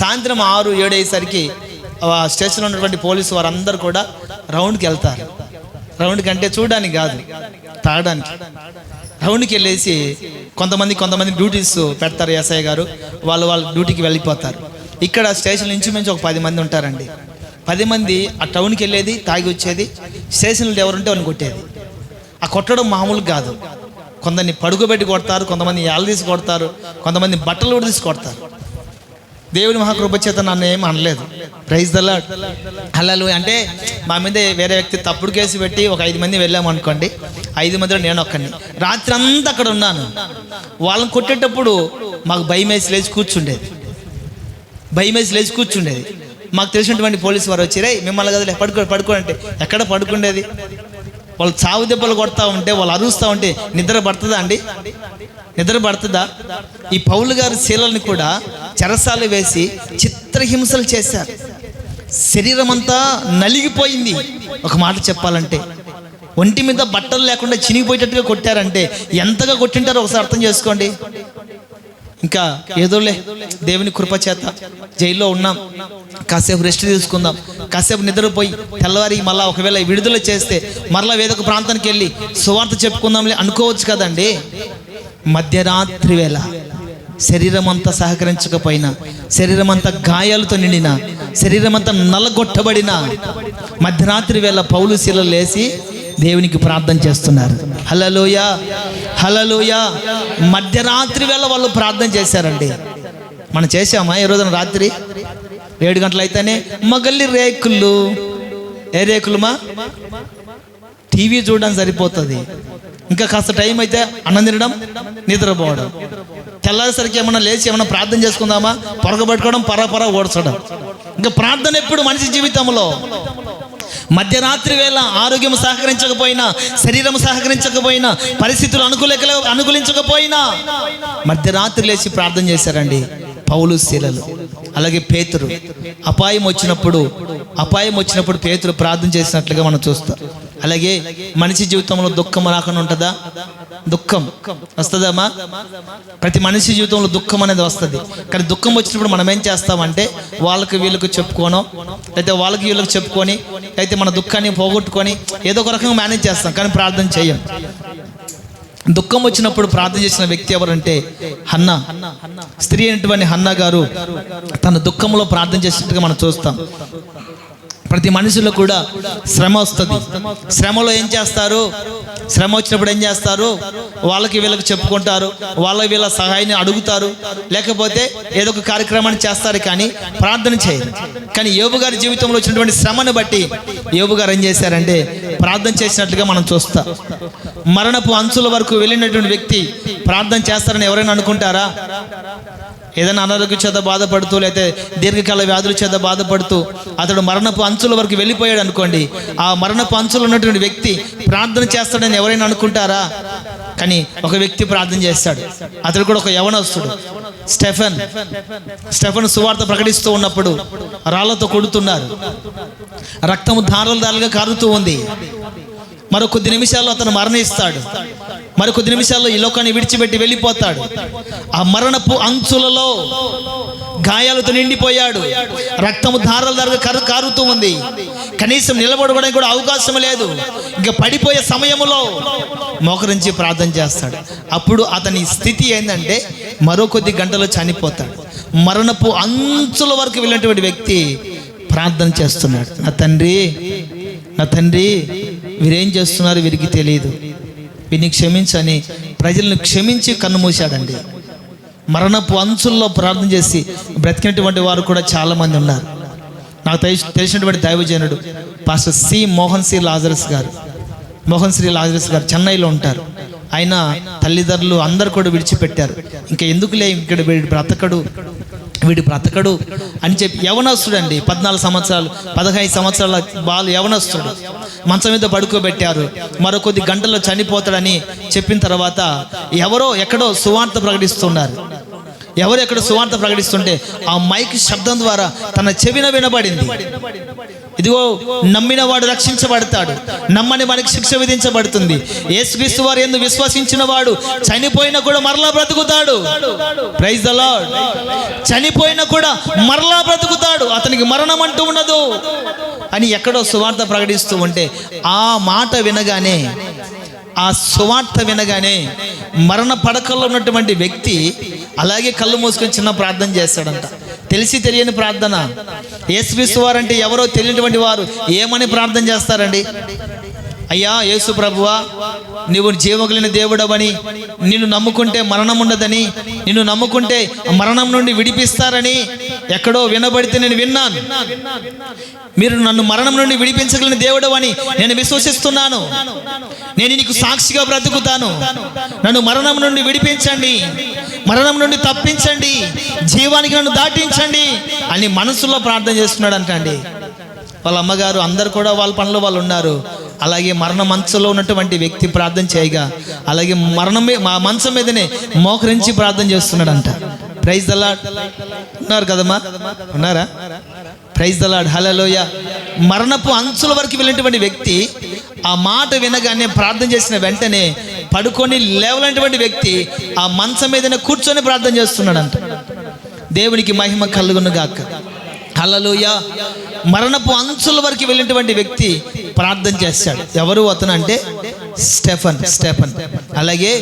సాయంత్రం 6-7 అయ్యేసరికి స్టేషన్లో ఉన్నటువంటి పోలీసు వారందరూ కూడా రౌండ్కి వెళ్తారు. రౌండ్కి అంటే చూడడానికి కాదు, తాగడానికి. రౌండ్కి వెళ్ళేసి కొంతమంది డ్యూటీస్ పెడతారు ఎస్ఐ గారు, వాళ్ళ డ్యూటీకి వెళ్ళిపోతారు. ఇక్కడ స్టేషన్ ఇంచుమించు ఒక 10 మంది ఉంటారండి. 10 మంది ఆ టౌన్కి వెళ్ళేది, తాగి వచ్చేది, స్టేషన్లో ఎవరుంటే వాళ్ళని కొట్టేది. ఆ కొట్టడం మామూలు కాదు. కొందరిని పడుకోబెట్టి కొడతారు, కొంతమంది ఏళ్ళ తీసి కొడతారు, కొంతమంది బట్టలు కూడా తీసి కొడతారు. దేవుని మహాకృప చేత నన్ను ఏం అనలేదు. Praise the Lord. హల్లెలూయా. అంటే మా మీద వేరే వ్యక్తి తప్పుడు కేసు పెట్టి ఒక 5 మంది వెళ్ళామనుకోండి, 5 మందిలో నేను ఒక్కడిని. రాత్రి అంతా అక్కడ ఉన్నాను. వాళ్ళని కొట్టేటప్పుడు మాకు భయం వేసి లేచి కూర్చుండేది. మాకు తెలిసినటువంటి పోలీసు వారు వచ్చి, రే మిమ్మల్ని కదలే పడుకోండి. ఎక్కడ పడుకుండేది? వాళ్ళు చావు దెబ్బలు కొడతా ఉంటే, వాళ్ళు అరుస్తూ ఉంటే నిద్ర పడుతుందా? ఈ పౌలు గారి శీలని కూడా చెరసాలు వేసి చిత్రహింసలు చేశారు. శరీరం అంతా నలిగిపోయింది. ఒక మాట చెప్పాలంటే ఒంటి మీద బట్టలు లేకుండా చినిగిపోయేటట్టుగా కొట్టారంటే ఎంతగా కొట్టింటారో ఒకసారి అర్థం చేసుకోండి. ఇంకా ఏదోలే దేవుని కృప చేత జైల్లో ఉన్నాం, కాసేపు రెస్ట్ తీసుకుందాం, కాసేపు నిద్రపోయి తెల్లవారి మళ్ళీ ఒకవేళ విడుదల చేస్తే మరలా వేదొక ప్రాంతానికి వెళ్ళి సువార్త చెప్పుకుందాంలే అనుకోవచ్చు కదండి. మధ్యరాత్రి వేళ శరీరం అంతా సహకరించకపోయినా, శరీరం అంతా గాయాలతో నిండిన, శరీరం అంతా నల్లగొట్టబడిన మధ్యరాత్రి వేళ పౌలు శీలలు లేసి దేవునికి ప్రార్థన చేస్తున్నారు. హల్లెలూయా, హల్లెలూయా. మధ్యరాత్రి వేళ వాళ్ళు ప్రార్థన చేశారండి. మనం చేసామా ఈ రోజున? రాత్రి 7 గంటలు అయితేనే మగల్లి రేకులు. ఏ రేకులుమా? టీవీ చూడడం సరిపోతుంది. ఇంకా కాస్త టైం అయితే అన్నం తినడం, నిద్రపోవడం. తెల్లారేసరికి ఏమన్నా లేచి ఏమన్నా ప్రార్థన చేసుకుందామా? పొరగబెట్టుకోవడం, పర ఓడ్చడం. ఇంకా ప్రార్థన ఎప్పుడు మనిషి జీవితంలో? మధ్యరాత్రి వేళ ఆరోగ్యం సహకరించకపోయినా, శరీరం సహకరించకపోయినా, పరిస్థితులు అనుకూలించకపోయినా మధ్యరాత్రి లేచి ప్రార్థన చేశారండి పౌలు శీలలు. అలాగే పేతురు అపాయం వచ్చినప్పుడు పేతురు ప్రార్థన చేసినట్లుగా మనం చూస్తాం. అలాగే మనిషి జీవితంలో దుఃఖం రాకుండా ఉంటుందా? దుఃఖం వస్తుందమ్మా? ప్రతి మనిషి జీవితంలో దుఃఖం అనేది వస్తుంది. కానీ దుఃఖం వచ్చినప్పుడు మనం ఏం చేస్తామంటే వాళ్ళకి వీళ్ళకి చెప్పుకోనో, లేకపోతే వాళ్ళకి వీళ్ళకి చెప్పుకొని, అయితే మన దుఃఖాన్ని పోగొట్టుకొని ఏదో ఒక రకంగా మేనేజ్ చేస్తాం, కానీ ప్రార్థన చేయం. దుఃఖం వచ్చినప్పుడు ప్రార్థన చేసిన వ్యక్తి ఎవరంటే హన్నా. స్త్రీ అయినటువంటి హన్నా గారు తన దుఃఖంలో ప్రార్థన చేసినట్టుగా మనం చూస్తాం. ప్రతి మనిషిలో కూడా శ్రమ వస్తుంది. శ్రమలో ఏం చేస్తారు? శ్రమ వచ్చినప్పుడు ఏం చేస్తారు? వాళ్ళకి వీళ్ళకి చెప్పుకుంటారు, వీళ్ళ సహాయాన్ని అడుగుతారు, లేకపోతే ఏదో ఒక కార్యక్రమాన్ని చేస్తారు, కానీ ప్రార్థన చేయరు. కానీ యోబు గారి జీవితంలో వచ్చినటువంటి శ్రమను బట్టి యోబు గారు ఏం చేశారంటే ప్రార్థన చేసినట్లుగా మనం చూస్తాం. మరణపు అంచుల వరకు వెళ్ళినటువంటి వ్యక్తి ప్రార్థన చేస్తారని ఎవరైనా అనుకుంటారా? ఏదైనా అనారోగ్య చేత బాధపడుతూ, లేకపోతే దీర్ఘకాల వ్యాధుల చేత బాధపడుతూ అతడు మరణపు అంచుల వరకు వెళ్ళిపోయాడు అనుకోండి, ఆ మరణపు అంచులు ఉన్నటువంటి వ్యక్తి ప్రార్థన చేస్తాడని ఎవరైనా అనుకుంటారా? కానీ ఒక వ్యక్తి ప్రార్థన చేస్తాడు. అతడు కూడా ఒక యవనస్తుడు, స్టెఫెన్ సువార్త ప్రకటిస్తూ ఉన్నప్పుడు రాళ్లతో కొడుతున్నారు, రక్తము ధారలుగా కారుతూ ఉంది. మరో కొద్ది నిమిషాల్లో అతను మరణిస్తాడు. మరికొద్ది నిమిషాల్లో ఈ లోకాన్ని విడిచిపెట్టి వెళ్ళిపోతాడు. ఆ మరణపు అంచులలో గాయాలతో నిండిపోయాడు, రక్తము ధారలుగా కారుతూ ఉంది. కనీసం నిలబడడానికి కూడా అవకాశం లేదు. ఇంకా పడిపోయే సమయంలో మోకరించి ప్రార్థన చేస్తాడు. అప్పుడు అతని స్థితి ఏంటంటే మరో కొద్ది గంటలో చనిపోతాడు. మరణపు అంచుల వరకు వెళ్ళినటువంటి వ్యక్తి ప్రార్థన చేస్తున్నాడు. నా తండ్రి వీరేం చేస్తున్నారు, వీరికి తెలియదు, వీరిని క్షమించని ప్రజలను క్షమించి కన్ను మూశాడండి. మరణపు అంచుల్లో ప్రార్థన చేసి బ్రతికినటువంటి వారు కూడా చాలామంది ఉన్నారు. నాకు తెలిసినటువంటి దైవజనుడు పాస్టర్ మోహన్ శ్రీ లాజరస్ గారు చెన్నైలో ఉంటారు. ఆయన తల్లిదండ్రులు అందరు కూడా విడిచిపెట్టారు. ఇంకా ఎందుకులే, ఇక్కడ వీడి బ్రతకడు అని చెప్పి యవనస్తుడు అండి, 14 సంవత్సరాలు 15 సంవత్సరాల యవనస్తుడు మంచం మీద పడుకోబెట్టారు. మరో కొద్ది గంటల్లో చనిపోతాడని చెప్పిన తర్వాత ఎవరో ఎక్కడో సువార్త ప్రకటిస్తుంటే ఆ మైక్ శబ్దం ద్వారా తన చెవిన వినబడింది, ఇదిగో నమ్మిన వాడు రక్షించబడతాడు, నమ్మని వానికి శిక్ష విధించబడుతుంది. యేసుక్రీస్తు వారు యందు విశ్వసించిన వాడు చనిపోయినా కూడా మరలా బ్రతుకుతాడు. Praise the lord. చనిపోయినా కూడా మరలా బ్రతుకుతాడు, అతనికి మరణం అంటూ ఉండదు అని ఎక్కడో సువార్త ప్రకటిస్తూ ఉంటే ఆ మాట వినగానే, ఆ సువార్త వినగానే మరణ పడకల్లో ఉన్నటువంటి వ్యక్తి అలాగే కళ్ళు మూసుకొని చిన్న ప్రార్థన చేస్తాడంట. తెలిసి తెలియని ప్రార్థన. యేసుక్రీస్తు వారు అంటే ఎవరో తెలియనటువంటి వారు ఏమని ప్రార్థన చేస్తారండి? అయ్యా యేసు ప్రభువా, నీవు జీవగలిగిన దేవుడవని, నిన్ను నమ్ముకుంటే మరణం ఉండదని, నిన్ను నమ్ముకుంటే మరణం నుండి విడిపిస్తారని ఎక్కడో వినబడితే నేను విన్నాను. మీరు నన్ను మరణం నుండి విడిపించగలిగిన దేవుడవని నేను విశ్వసిస్తున్నాను. నేను నీకు సాక్షిగా బ్రతుకుతాను. నన్ను మరణం నుండి విడిపించండి, మరణం నుండి తప్పించండి, జీవానికి నన్ను దాటించండి అని మనసులో ప్రార్థన చేస్తున్నాడు అంటండి. వాళ్ళ అమ్మగారు అందరు కూడా వాళ్ళ పనులు వాళ్ళు ఉన్నారు. అలాగే మరణ మంచంలో ఉన్నటువంటి వ్యక్తి ప్రార్థన చేయగా అలాగే మా మంచం మీదనే మోకరించి ప్రార్థన చేస్తున్నాడంట. Praise the lord. ఉన్నారు కదమ్మా, ఉన్నారా? Praise the Lord. హల్లెలూయ. మరణపు అంచుల వరకు వెళ్ళినటువంటి వ్యక్తి ఆ మాట వినగానే ప్రార్థన చేసిన వెంటనే పడుకొని లేవలేనటువంటి వ్యక్తి ఆ మంచం మీదనే కూర్చొని ప్రార్థన చేస్తున్నాడంట. దేవునికి మహిమ కలుగును గాక. హల్లెలూయ. మరణపు అంచుల వరకు వెళ్ళినటువంటి వ్యక్తి ప్రార్థన చేస్తాడు. ఎవరు అతను అంటే స్టెఫెన్. అలాగే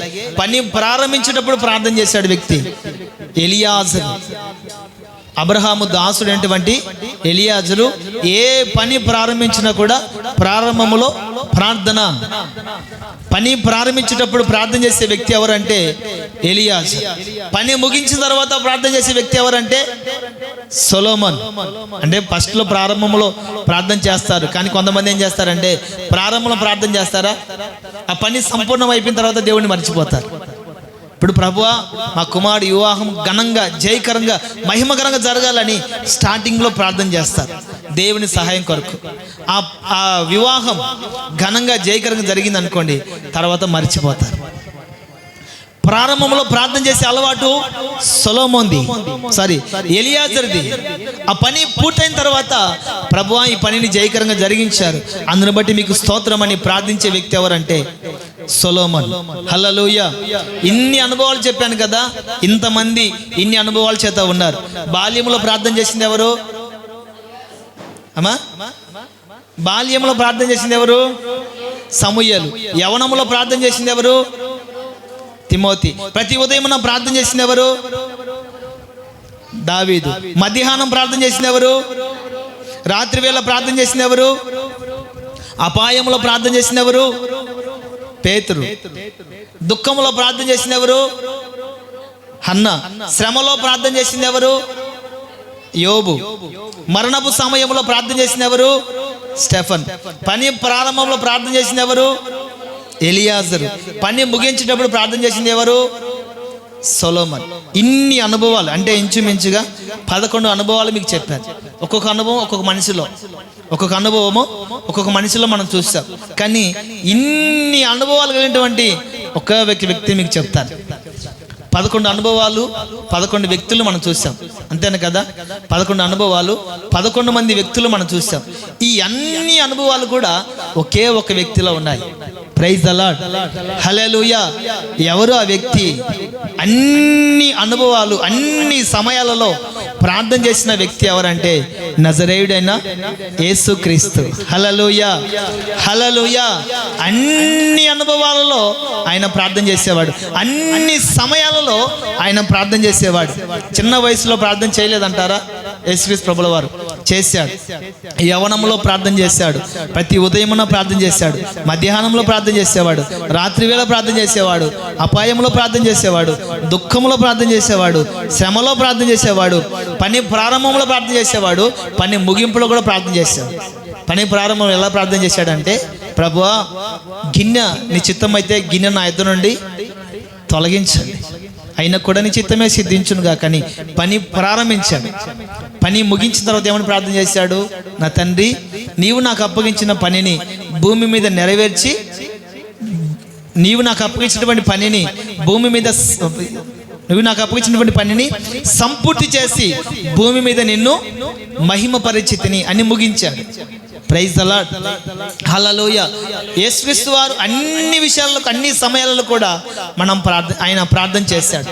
పని ప్రారంభించేటప్పుడు ప్రార్థన చేశాడు వ్యక్తి ఎలియాజరు. అబ్రహాము దాసుడు అయినటువంటి ఎలియాజరు ఏ పని ప్రారంభించినా కూడా ప్రారంభములో ప్రార్థన. పని ప్రారంభించేటప్పుడు ప్రార్థన చేసే వ్యక్తి ఎవరంటే ఎలియాజరు. పని ముగించిన తర్వాత ప్రార్థన చేసే వ్యక్తి ఎవరంటే సొలొమోన్. అంటే ఫస్ట్లో ప్రారంభంలో ప్రార్థన చేస్తారు, కానీ కొంతమంది ఏం చేస్తారంటే ప్రారంభంలో ప్రార్థన చేస్తారా, ఆ పని సంపూర్ణం అయిపోయిన తర్వాత దేవుడిని మర్చిపోతారు. ఇప్పుడు ప్రభువా, మా కుమారుడు వివాహం ఘనంగా, జయకరంగా, మహిమకరంగా జరగాలని స్టార్టింగ్లో ప్రార్థన చేస్తారు దేవుని సహాయం కొరకు. ఆ వివాహం ఘనంగా, జయకరంగా జరిగింది అనుకోండి, తర్వాత మర్చిపోతారు. ప్రారంభంలో ప్రార్థన చేసే అలవాటు ఎలియాజర్ది. ఆ పని పూర్తయిన తర్వాత ప్రభువా, ఈ పనిని జయకరంగా జరిగించారు, అందుని బట్టి మీకు స్తోత్రం అని ప్రార్థించే వ్యక్తి ఎవరంటే సొలొమోన్. హల్లెలూయా. ఇన్ని అనుభవాలు చెప్పాను కదా, ఇంతమంది ఇన్ని అనుభవాల చేత ఉన్నారు. బాల్యంలో ప్రార్థన చేసింది ఎవరు అమ్మా? బాల్యంలో ప్రార్థన చేసింది ఎవరు? సమూయేలు. యవనంలో ప్రార్థన చేసింది ఎవరు? తిమోతి. ప్రతి ఉదయం మనం ప్రార్థన చేసిన ఎవరు? దావీదు. మధ్యాహ్నం ప్రార్థన చేసిన ఎవరు? రాత్రి వేళ ప్రార్థన చేసిన ఎవరు? అపాయంలో ప్రార్థన చేసిన ఎవరు? పేతురు. దుఃఖంలో ప్రార్థన చేసిన ఎవరు? హన్న. శ్రమలో ప్రార్థన చేసింది ఎవరు? యోబు. మరణపు సమయంలో ప్రార్థన చేసిన ఎవరు? స్టెఫన్. పని ప్రారంభంలో ప్రార్థన చేసిన ఎవరు? ఎలియాజరు. పని ముగించేటప్పుడు ప్రార్థన చేసింది ఎవరు? సొలొమన్. ఇన్ని అనుభవాలు అంటే ఇంచుమించుగా 11 అనుభవాలు మీకు చెప్పాను. ఒక్కొక్క అనుభవం ఒక్కొక్క మనిషిలో, ఒక్కొక్క అనుభవము ఒక్కొక్క మనిషిలో మనం చూస్తాం. కానీ ఇన్ని అనుభవాలు కలిగినటువంటి ఒక్క వ్యక్తి మీకు చెప్తాను. 11 అనుభవాలు 11 వ్యక్తులు మనం చూసాం, అంతేనా కదా? 11 అనుభవాలు 11 మంది వ్యక్తులు మనం చూసాం. ఈ అన్ని అనుభవాలు కూడా ఒకే ఒక వ్యక్తిలో ఉన్నాయి. ప్రైజ్ ద లార్డ్, హల్లెలూయా. ఎవరు ఆ వ్యక్తి? అన్ని అనుభవాలు అన్ని సమయాలలో ప్రార్థన చేసిన వ్యక్తి ఎవరంటే నజరేయుడైన యేసుక్రీస్తు. హల్లెలూయా, హల్లెలూయా. అన్ని అనుభవాలలో ఆయన ప్రార్థన చేసేవాడు. అన్ని సమయాలలో ఆయన ప్రార్థన చేసేవాడు. చిన్న వయసులో ప్రార్థన చేయలేదంటారా? యేసుక్రీస్తు ప్రభుల వారు చేశాడు. యవ్వనంలో ప్రార్థన చేశాడు. ప్రతి ఉదయమున ప్రార్థన చేశాడు. మధ్యాహ్నంలో ప్రార్థన చేసేవాడు. రాత్రి వేళ ప్రార్థన చేసేవాడు. అపాయంలో ప్రార్థన చేసేవాడు. దుఃఖంలో ప్రార్థన చేసేవాడు. శ్రమలో ప్రార్థన చేసేవాడు. పని ప్రారంభంలో ప్రార్థన చేసేవాడు. పని ముగింపులో కూడా ప్రార్థన చేశాడు. పని ప్రారంభంలో ఎలా ప్రార్థన చేశాడంటే, ప్రభువా, గిన్నె నీ చిత్తం అయితే గిన్నె నా ఎద్దు నుండి తొలగించండి, అయినా కూడా నీ చిత్తమే సిద్ధించునుగా. కానీ పని ప్రారంభించాడు. పని ముగించిన తర్వాత ఏమని ప్రార్థన చేశాడు? నా తండ్రి, నీవు నాకు అప్పగించిన పనిని భూమి మీద నెరవేర్చి, నీవు నాకు అప్పగించినటువంటి పనిని భూమి మీద, నువ్వు నాకు అప్పగించినటువంటి పనిని సంపూర్తి చేసి భూమి మీద నిన్ను మహిమ పరిచితిని అని ముగించాడు. ప్రైజ్ ద లార్డ్, హల్లెలూయా. యేసుక్రీస్తు వారు అన్ని విషయాల్లో అన్ని సమయాలలో కూడా ఆయన ప్రార్థన చేశాడు.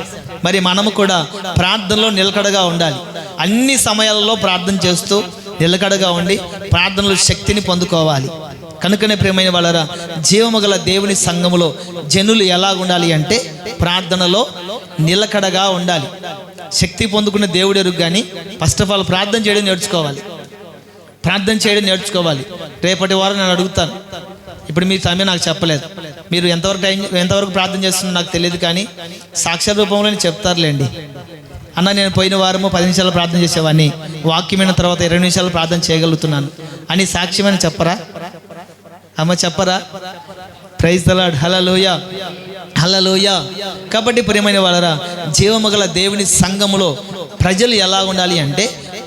మరి మనము కూడా ప్రార్థనలో నిలకడగా ఉండాలి. అన్ని సమయాలలో ప్రార్థన చేస్తూ నిలకడగా ఉండి ప్రార్థనలో శక్తిని పొందుకోవాలి. కనుకనే ప్రియమైన వాళ్ళరా, జీవము గల దేవుని సంఘములో జనులు ఎలా ఉండాలి అంటే ప్రార్థనలో నిలకడగా ఉండాలి. శక్తి పొందుకున్న దేవుడు ఎరుగు. కానీ ఫస్ట్ ఆఫ్ ఆల్ ప్రార్థన చేయడం నేర్చుకోవాలి. ప్రార్థన చేయడం నేర్చుకోవాలి. రేపటి వారం నేను అడుగుతాను. ఇప్పుడు మీ సమయం నాకు చెప్పలేదు. మీరు ఎంతవరకు ప్రార్థన చేస్తున్నా నాకు తెలియదు, కానీ సాక్ష్య రూపంలో నేను చెప్తారులేండి. అన్న, నేను పోయిన వారము 10 నిమిషాలు ప్రార్థన చేసేవాడిని, వాక్యమైన తర్వాత 20 నిమిషాలు ప్రార్థన చేయగలుగుతున్నాను అని సాక్ష్యమని చెప్పరా? అమ్మ, చెప్పరా? ప్రైజ్ ద లార్డ్, హల్లెలూయా, హల్లెలూయా. కాబట్టి ప్రియమైన వాళ్ళరా, జీవమగల దేవుని సంఘములో ప్రజలు ఎలా ఉండాలి అంటే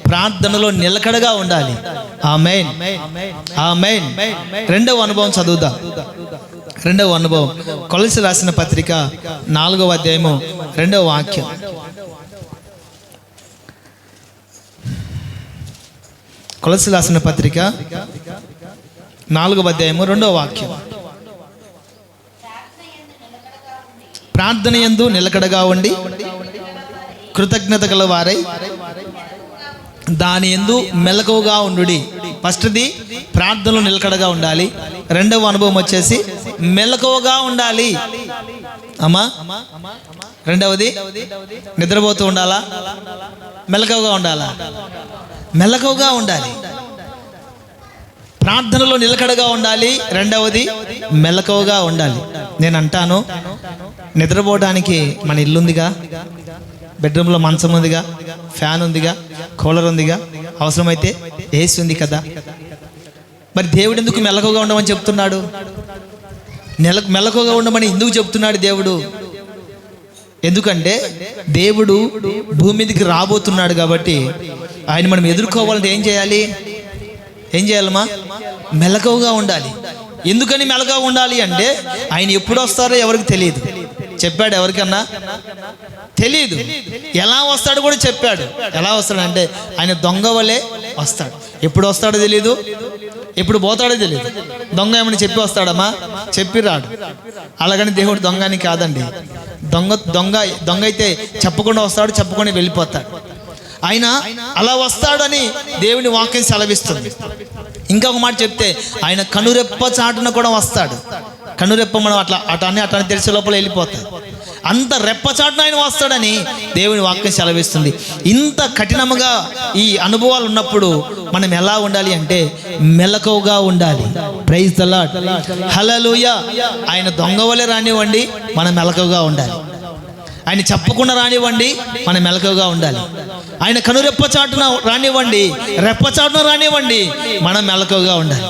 ప్రార్థనలో నిలకడగా ఉండాలి. ఆమేన్, ఆమేన్. రెండవ అనుభవం చదువుదాం. రెండవ అనుభవం కొలస్సీ రాసిన పత్రిక 4వ అధ్యాయము 2వ వాక్యం. కొలస్సీ రాసిన పత్రిక 4వ అధ్యాయము 2వ వాక్యం. ప్రార్థన యందు నిలకడగా ఉండి కృతజ్ఞత గల వారై దాని యందు మెలకువగా ఉండుడి. ఫస్ట్ది ప్రార్థనలో నిలకడగా ఉండాలి. రెండవ అనుభవం వచ్చేసి మెలకువగా ఉండాలి. అమ్మా, రెండవది నిద్రపోతూ ఉండాలా? మెలకువగా ఉండాలా? మెలకువగా ఉండాలి. ప్రార్థనలో నిలకడగా ఉండాలి. రెండవది మెలకువగా ఉండాలి. నేను అంటాను, నిద్రపోవడానికి మన ఇల్లుందిగా, బెడ్రూమ్లో మంచం ఉందిగా, ఫ్యాన్ ఉందిగా, కూలర్ ఉందిగా, అవసరమైతే ఏసీ ఉంది కదా. మరి దేవుడు ఎందుకు మెలకువగా ఉండమని చెప్తున్నాడు? మెలకువగా ఉండమని ఎందుకు చెప్తున్నాడు దేవుడు? ఎందుకంటే దేవుడు భూమి మీదకి రాబోతున్నాడు కాబట్టి ఆయన మనం ఎదుర్కోవాలంటే ఏం చేయాలి? ఏం చేయాలమ్మా? మెలకువగా ఉండాలి. ఎందుకని మెలకువగా ఉండాలి అంటే ఆయన ఎప్పుడు వస్తారో ఎవరికి తెలియదు. చెప్పాడు? ఎవరికన్నా తెలియదు. ఎలా వస్తాడు కూడా చెప్పాడు. ఎలా వస్తాడంటే ఆయన దొంగ వలె వస్తాడు. ఎప్పుడు వస్తాడో తెలియదు, ఎప్పుడు పోతాడో తెలియదు. దొంగ ఏమని చెప్పి వస్తాడమ్మా? చెప్పి రాడు. అలాగని దేవుడు దొంగ అని కాదండి. దొంగ అయితే చెప్పకుండా వస్తాడు, చెప్పకుండా వెళ్ళిపోతాడు. ఆయన అలా వస్తాడని దేవుని వాక్యం సెలవిస్తుంది. ఇంకొక మాట చెప్తే ఆయన కనురెప్ప చాటున కూడా వస్తాడు. కనురెప్ప మనం అట్లా తెరిచే లోపల వెళ్ళిపోతాడు. అంత రెప్పచాటున ఆయన వస్తాడని దేవుని వాక్యం సెలవిస్తుంది. ఇంత కఠినముగా ఈ అనుభవాలు ఉన్నప్పుడు మనం ఎలా ఉండాలి అంటే మెలకువగా ఉండాలి. ప్రైజ్ ది లార్డ్, హల్లెలూయా. ఆయన దొంగ వలె రానివ్వండి, మనం మెలకువగా ఉండాలి. ఆయన చెప్పకుండా రానివ్వండి, మనం మెలకువగా ఉండాలి. ఆయన కనురెప్పచాటున రానివ్వండి, రెప్పచాటున రానివ్వండి, మనం మెలకువగా ఉండాలి.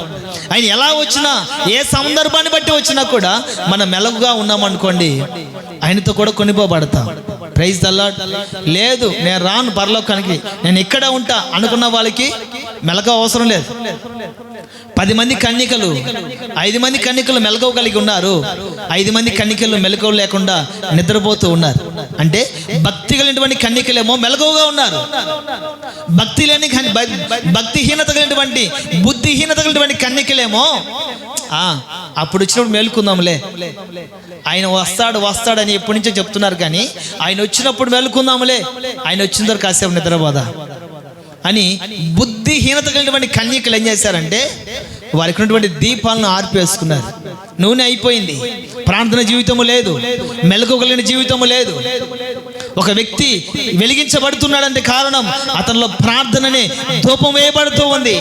ఆయన ఎలా వచ్చినా, ఏ సందర్భాన్ని బట్టి వచ్చినా కూడా మనం మెలకుగా ఉన్నామనుకోండి, ఆయనతో కూడా కొనిపోబడతాం. Praise the lord. లేదు నేను రాను పరలోకానికి, నేను ఇక్కడే ఉంటా అనుకున్న వాళ్ళకి మెలకువ అవసరం లేదు. 10 మంది కన్యకలు, 5 మంది కన్యకలు మెలకువ కలిగి ఉన్నారు, 5 మంది కన్యకలు మెలకువ లేకుండా నిద్రపోతూ ఉన్నారు. అంటే భక్తి కలిగినటువంటి కన్యకలేమో మెలకువగా ఉన్నారు, భక్తి లేని భక్తిహీనత కలిగినటువంటి బుద్ధిహీనత కలిగినటువంటి కన్యకలేమో అప్పుడు వచ్చినప్పుడు మేలుకుందాంలే, ఆయన వస్తాడని ఎప్పటి నుంచో చెప్తున్నారు, కానీ ఆయన వచ్చినప్పుడు మేలుకుందాంలే, ఆయన వచ్చిన తర్వాత కాసేపు నిద్రపోదా అని బుద్ధిహీనత కలిగినటువంటి కన్యకలు ఏం చేశారంటే వారికి ఉన్నటువంటి దీపాలను ఆర్పేసుకున్నారు. నూనె అయిపోయింది, ప్రార్థన జీవితము లేదు, మెలకువ కలిగిన జీవితము లేదు. ఒక వ్యక్తి వెలిగించబడుతున్నాడంటే కారణం అతనిలో ప్రార్థననే ధూపం వేయబడుతూ ఉంది.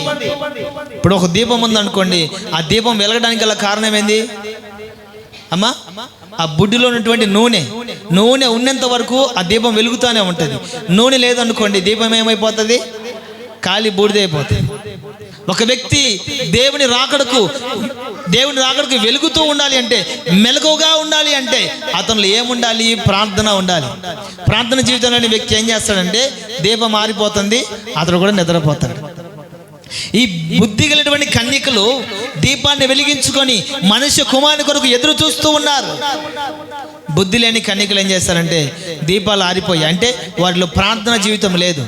ఇప్పుడు ఒక దీపం ఉందనుకోండి, ఆ దీపం వెలగడానికి గల కారణం ఏంది అమ్మా? ఆ బుడ్డిలో ఉన్నటువంటి నూనె ఉన్నంత వరకు ఆ దీపం వెలుగుతూనే ఉంటుంది. నూనె లేదనుకోండి, దీపం ఏమైపోతుంది? కాలి బూడిదైపోతుంది. ఒక వ్యక్తి దేవుని రాకడకు వెలుగుతూ ఉండాలి అంటే, మెలకువగా ఉండాలి అంటే అతనిలో ఏముండాలి? ప్రార్థన ఉండాలి. ప్రార్థన జీవితంలోని వ్యక్తి ఏం చేస్తాడంటే దీపం మారిపోతుంది, అతడు కూడా నిద్రపోతాడు. ఈ బుద్ధి కలిగినటువంటి కన్యకలు దీపాన్ని వెలిగించుకొని మనుష్య కుమారుని కొరకు ఎదురు చూస్తూ ఉన్నారు. బుద్ధి లేని కన్యకలు ఏం చేస్తారంటే దీపాలు ఆరిపోయాయి, అంటే వారిలో ప్రార్థన జీవితం లేదు,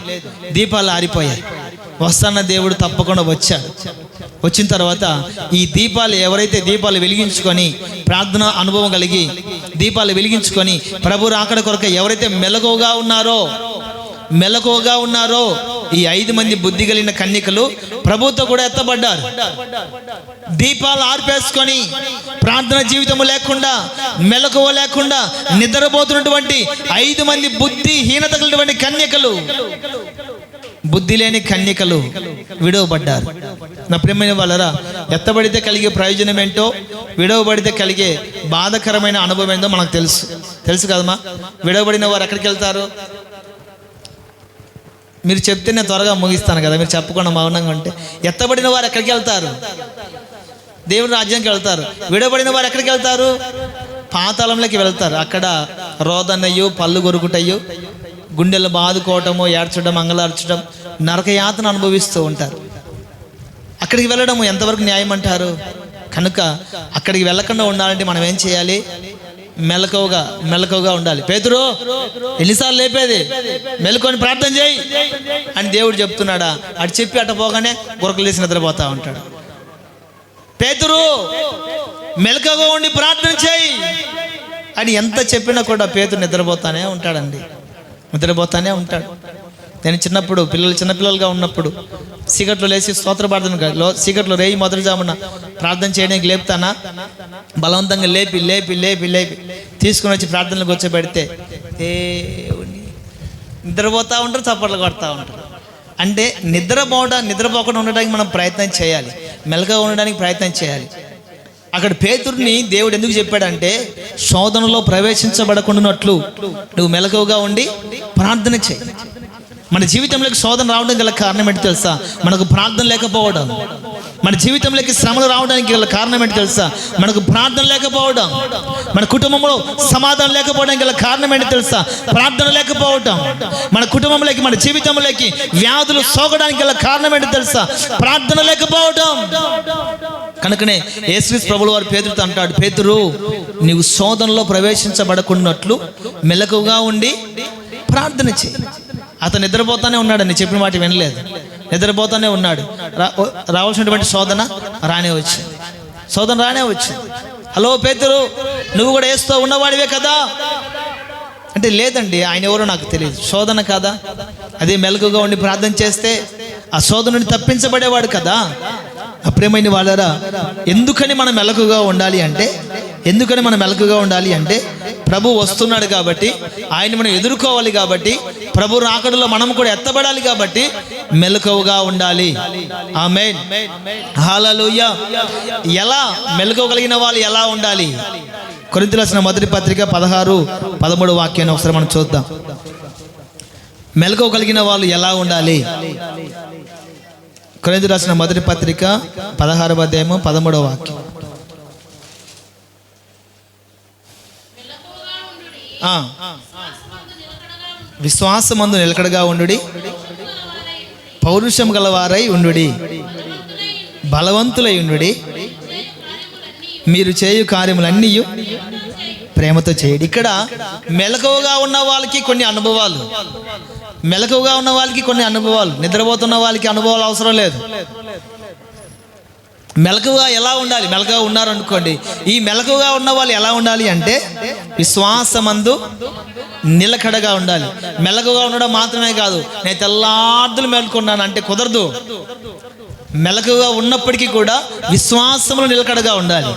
దీపాలు ఆరిపోయాయి. వస్తాన్న దేవుడు తప్పకుండా వచ్చాడు. వచ్చిన తర్వాత ఈ దీపాలు, ఎవరైతే దీపాలు వెలిగించుకొని ప్రార్థన అనుభవం కలిగి దీపాలు వెలిగించుకొని ప్రభు రాకడ కొరకు ఎవరైతే మెలకువగా ఉన్నారో ఈ 5 మంది బుద్ధి కలిగిన కన్యకలు ప్రభుతో కూడా ఎత్తబడ్డారు. దీపాలు ఆర్పేసుకొని ప్రార్థన జీవితము లేకుండా, మెలకువ లేకుండా నిద్రపోతున్నటువంటి 5 మంది బుద్ధిహీనత కలిగినటువంటి కన్యకలు, బుద్ధి లేని కన్యకలు విడవబడ్డారు. నా ప్రియమైన వాళ్ళరా, ఎత్తబడితే కలిగే ప్రయోజనం ఏంటో, విడవబడితే కలిగే బాధకరమైన అనుభవం ఏంటో మనకు తెలుసు కదమ్మా. విడవబడిన వారు ఎక్కడికి వెళ్తారు? మీరు చెప్తే నేను త్వరగా ముగిస్తాను కదా, మీరు చెప్పకుండా మౌనంగా ఉంటే. ఎత్తబడిన వారు ఎక్కడికి వెళ్తారు? దేవుని రాజ్యానికి వెళ్తారు. విడవబడిన వారు ఎక్కడికి వెళ్తారు? పాతాళంలోకి వెళ్తారు. అక్కడ రోదన్నయ్యో, పళ్ళు కొరుకుటయ్యో, గుండెలు బాదుకోవటము, ఏడ్చడం, అంగలార్చడం, నరకయాతన అనుభవిస్తూ ఉంటారు. అక్కడికి వెళ్ళడం ఎంతవరకు న్యాయం అంటారు? కనుక అక్కడికి వెళ్ళకుండా ఉండాలంటే మనం ఏం చేయాలి? మెలకువగా ఉండాలి. పేతురు, ఎన్నిసార్లు లేపేది? మెలకుని ప్రార్థన చేయి అని దేవుడు చెప్తున్నాడా? అటు చెప్పి అటు పోగానే గురకలు వేసి నిద్రపోతా ఉంటాడు. పేతురు, మెలకువగా ఉండి ప్రార్థన చేయి అని ఎంత చెప్పినా కూడా పేతురు నిద్రపోతానే ఉంటాడు. నేను చిన్నపిల్లలుగా ఉన్నప్పుడు సిగట్లో లేచి స్తోత్ర ప్రార్థన, సిగట్లో రేయి మొదటి జామున ప్రార్థన చేయడానికి లేపుతానా? బలవంతంగా లేపి తీసుకుని వచ్చి ప్రార్థనలు కూర్చోబెడితే నిద్రపోతూ ఉంటారు, చప్పట్లు కొడతా ఉంటారు. అంటే నిద్రపోకుండా ఉండడానికి మనం ప్రయత్నం చేయాలి, మెలకుగా ఉండడానికి ప్రయత్నం చేయాలి. అక్కడ పేతురుని దేవుడు ఎందుకు చెప్పాడంటే శోధనలో ప్రవేశించబడకుండానట్లు నువ్వు మెలకువగా ఉండి ప్రార్థన చేయి. మన జీవితంలోకి శోధన రావడం గల కారణం ఏంటి తెలుసా? మనకు ప్రార్థన లేకపోవడం. మన జీవితంలోకి శ్రమలు రావడానికి గల కారణం ఏంటి తెలుసా? మనకు ప్రార్థన లేకపోవడం. మన కుటుంబంలో సమాధానం లేకపోవడానికి గల కారణం ఏంటి తెలుసా? ప్రార్థన లేకపోవడం. మన కుటుంబంలోకి, మన జీవితంలోకి వ్యాధులు సోకడానికి గల కారణం ఏంటి తెలుసా? ప్రార్థన లేకపోవడం. కనుకనే యేసుక్రీస్తు ప్రభువు వారు పేతురుతో అంటాడు, పేతురు, నీవు శోధనలో ప్రవేశించబడకున్నట్లు మెలకువగా ఉండి ప్రార్థన చేయి. అతను నిద్రపోతానే ఉన్నాడండి, చెప్పిన మాట వినలేదు, నిద్రపోతానే ఉన్నాడు. రావాల్సినటువంటి శోధన రానే వచ్చింది. హలో పేతురు, నువ్వు కూడా యేసుతో ఉన్నవాడివే కదా అంటే, లేదండి ఆయన ఎవరో నాకు తెలియదు. శోధన కాదా? అదే మెలకుగా ఉండి ప్రార్థన చేస్తే ఆ శోధన నుండి తప్పించబడేవాడు కదా. అప్రియమైన వాళ్ళరా, ఎందుకని మనం మెలకుగా ఉండాలి అంటే ప్రభు వస్తున్నాడు కాబట్టి, ఆయన మనం ఎదుర్కోవాలి కాబట్టి, ప్రభు రాకడలో మనం కూడా ఎత్తబడాలి కాబట్టి మెలకువగా ఉండాలి. ఆమేన్, హల్లెలూయా. ఎలా మెలకువ కలిగిన వాళ్ళు ఎలా ఉండాలి? కొరింథీయులకు రాసిన మొదటి పత్రిక 16-13 వాక్యాన్ని ఒకసారి మనం చూద్దాం. మెలకువ కలిగిన వాళ్ళు ఎలా ఉండాలి? కొరింథీయులకు రాసిన మొదటి పత్రిక 16వ అధ్యాయము 13వ వాక్యం. విశ్వాసమందు నిలకడగా ఉండుడి, పౌరుషం గలవారై ఉండుడి, బలవంతులై ఉండుడి, మీరు చేయు కార్యములన్నీ ప్రేమతో చేయండి. ఇక్కడ మెలకువగా ఉన్న వాళ్ళకి కొన్ని అనుభవాలు, మెలకువగా ఉన్న వాళ్ళకి కొన్ని అనుభవాలు, నిద్రపోతున్న వాళ్ళకి అనుభవాలు అవసరం లేదు. మెలకువగా ఎలా ఉండాలి? మెలకువగా ఉన్నారనుకోండి, ఈ మెలకువగా ఉన్న వాళ్ళు ఎలా ఉండాలి అంటే విశ్వాసమందు నిలకడగా ఉండాలి. మెలకువగా ఉండడం మాత్రమే కాదు, నేను తెల్లార్దులు మేల్కొన్నాను అంటే కుదరదు. మెలకువగా ఉన్నప్పటికీ కూడా విశ్వాసములో నిలకడగా ఉండాలి.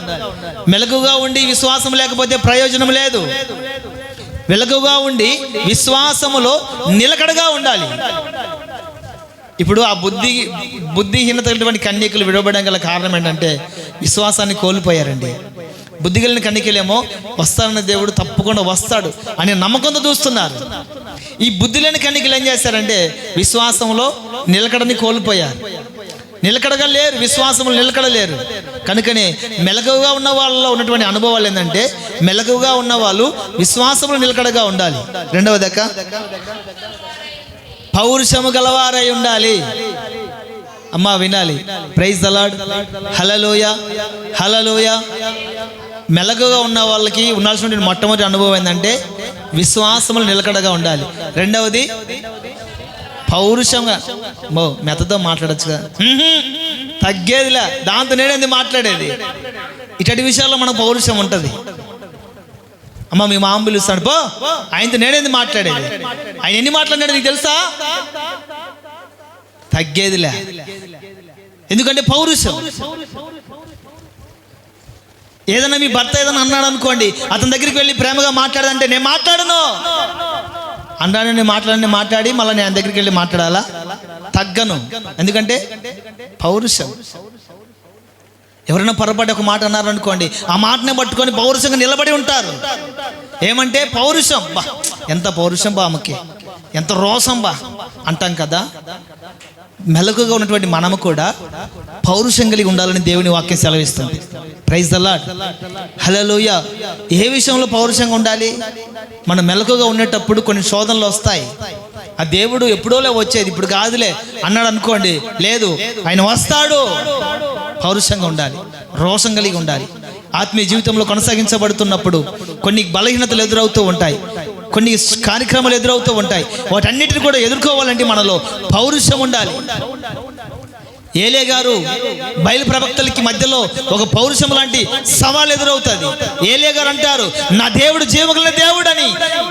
మెలకువగా ఉండి విశ్వాసం లేకపోతే ప్రయోజనం లేదు. మెలకువగా ఉండి విశ్వాసములో నిలకడగా ఉండాలి. ఇప్పుడు ఆ బుద్ధిహీనత కన్యకలు విడవబడడం గల కారణం ఏంటంటే విశ్వాసాన్ని కోల్పోయారండి. బుద్ధి కలిగిన కన్యకలేమో వస్తానన్న దేవుడు తప్పకుండా వస్తాడు అనే నమ్మకంతో చూస్తున్నారు. ఈ బుద్ధి లేని కన్యకలు ఏం చేశారంటే విశ్వాసంలో నిలకడని కోల్పోయారు. నిలకడగా లేరు, విశ్వాసంలో నిలకడలేరు. కనుకనే మెలకువగా ఉన్న వాళ్ళలో ఉన్నటువంటి అనుభవాలు ఏంటంటే మెలకువగా ఉన్న వాళ్ళు విశ్వాసంలో నిలకడగా ఉండాలి. రెండవ దక్క పౌరుషము గలవారై ఉండాలి. అమ్మా వినాలి. ప్రైజ్ ది లార్డ్, హల్లెలూయా, హల్లెలూయా. మెలకుగా ఉన్న వాళ్ళకి ఉండాల్సిన మొట్టమొదటి అనుభవం ఏంటంటే విశ్వాసములు నిలకడగా ఉండాలి. రెండవది పౌరుషంగా. మెతతో మాట్లాడచ్చుగా, తగ్గేదిలే, దాంతో నేనేంది మాట్లాడేది. ఇటువంటి విషయాల్లో మనకు పౌరుషం ఉంటుంది. అమ్మ మీ మామ పిలుస్తాడు పో, ఆయనతో నేనేంది మాట్లాడేది. ఆయన ఎన్ని మాట్లాడినాడు నీకు తెలుసా? తగ్గేదిలే. ఎందుకంటే పౌరుషం. ఏదైనా మీ భర్త ఏదైనా అన్నాడు అనుకోండి, అతని దగ్గరికి వెళ్ళి ప్రేమగా మాట్లాడదంటే నేను మాట్లాడను అన్నాడు. నేను మాట్లాడి మళ్ళీ నేను ఆయన దగ్గరికి వెళ్ళి మాట్లాడాలా? తగ్గను. ఎందుకంటే పౌరుషం. ఎవరైనా పొరపాటు ఒక మాట అన్నారనుకోండి, ఆ మాటనే పట్టుకొని పౌరుషంగా నిలబడి ఉంటారు. ఏమంటే పౌరుషం. బా ఎంత పౌరుషం బా, ఆమెకి ఎంత రోషం బా అంటాం కదా. మెలకుగా ఉన్నటువంటి మనము కూడా పౌరుషం కలిగి ఉండాలని దేవుని వాక్యం సెలవిస్తుంది. ప్రైజ్ ది లార్డ్, హల్లెలూయా. ఏ విషయంలో పౌరుషంగా ఉండాలి? మనం మెలకుగా ఉండేటప్పుడు కొన్ని శోధనలు వస్తాయి. ఆ దేవుడు ఎప్పుడోలే వచ్చేది, ఇప్పుడు కాదులే అన్నాడు అనుకోండి, లేదు, ఆయన వస్తాడు. పౌరుషంగా ఉండాలి, రోషం కలిగి ఉండాలి. ఆత్మీయ జీవితంలో కొనసాగించబడుతున్నప్పుడు కొన్ని బలహీనతలు ఎదురవుతూ ఉంటాయి, కొన్ని కార్యక్రమాలు ఎదురవుతూ ఉంటాయి. వాటన్నిటిని కూడా ఎదుర్కోవాలంటే మనలో పౌరుషం ఉండాలి. ఏలియా గారు బయలు ప్రవక్తలకి మధ్యలో ఒక పౌరుషం లాంటి సవాల్ ఎదురవుతుంది. ఏలియా గారు అంటారు, నా దేవుడు జీవగల దేవుడు అని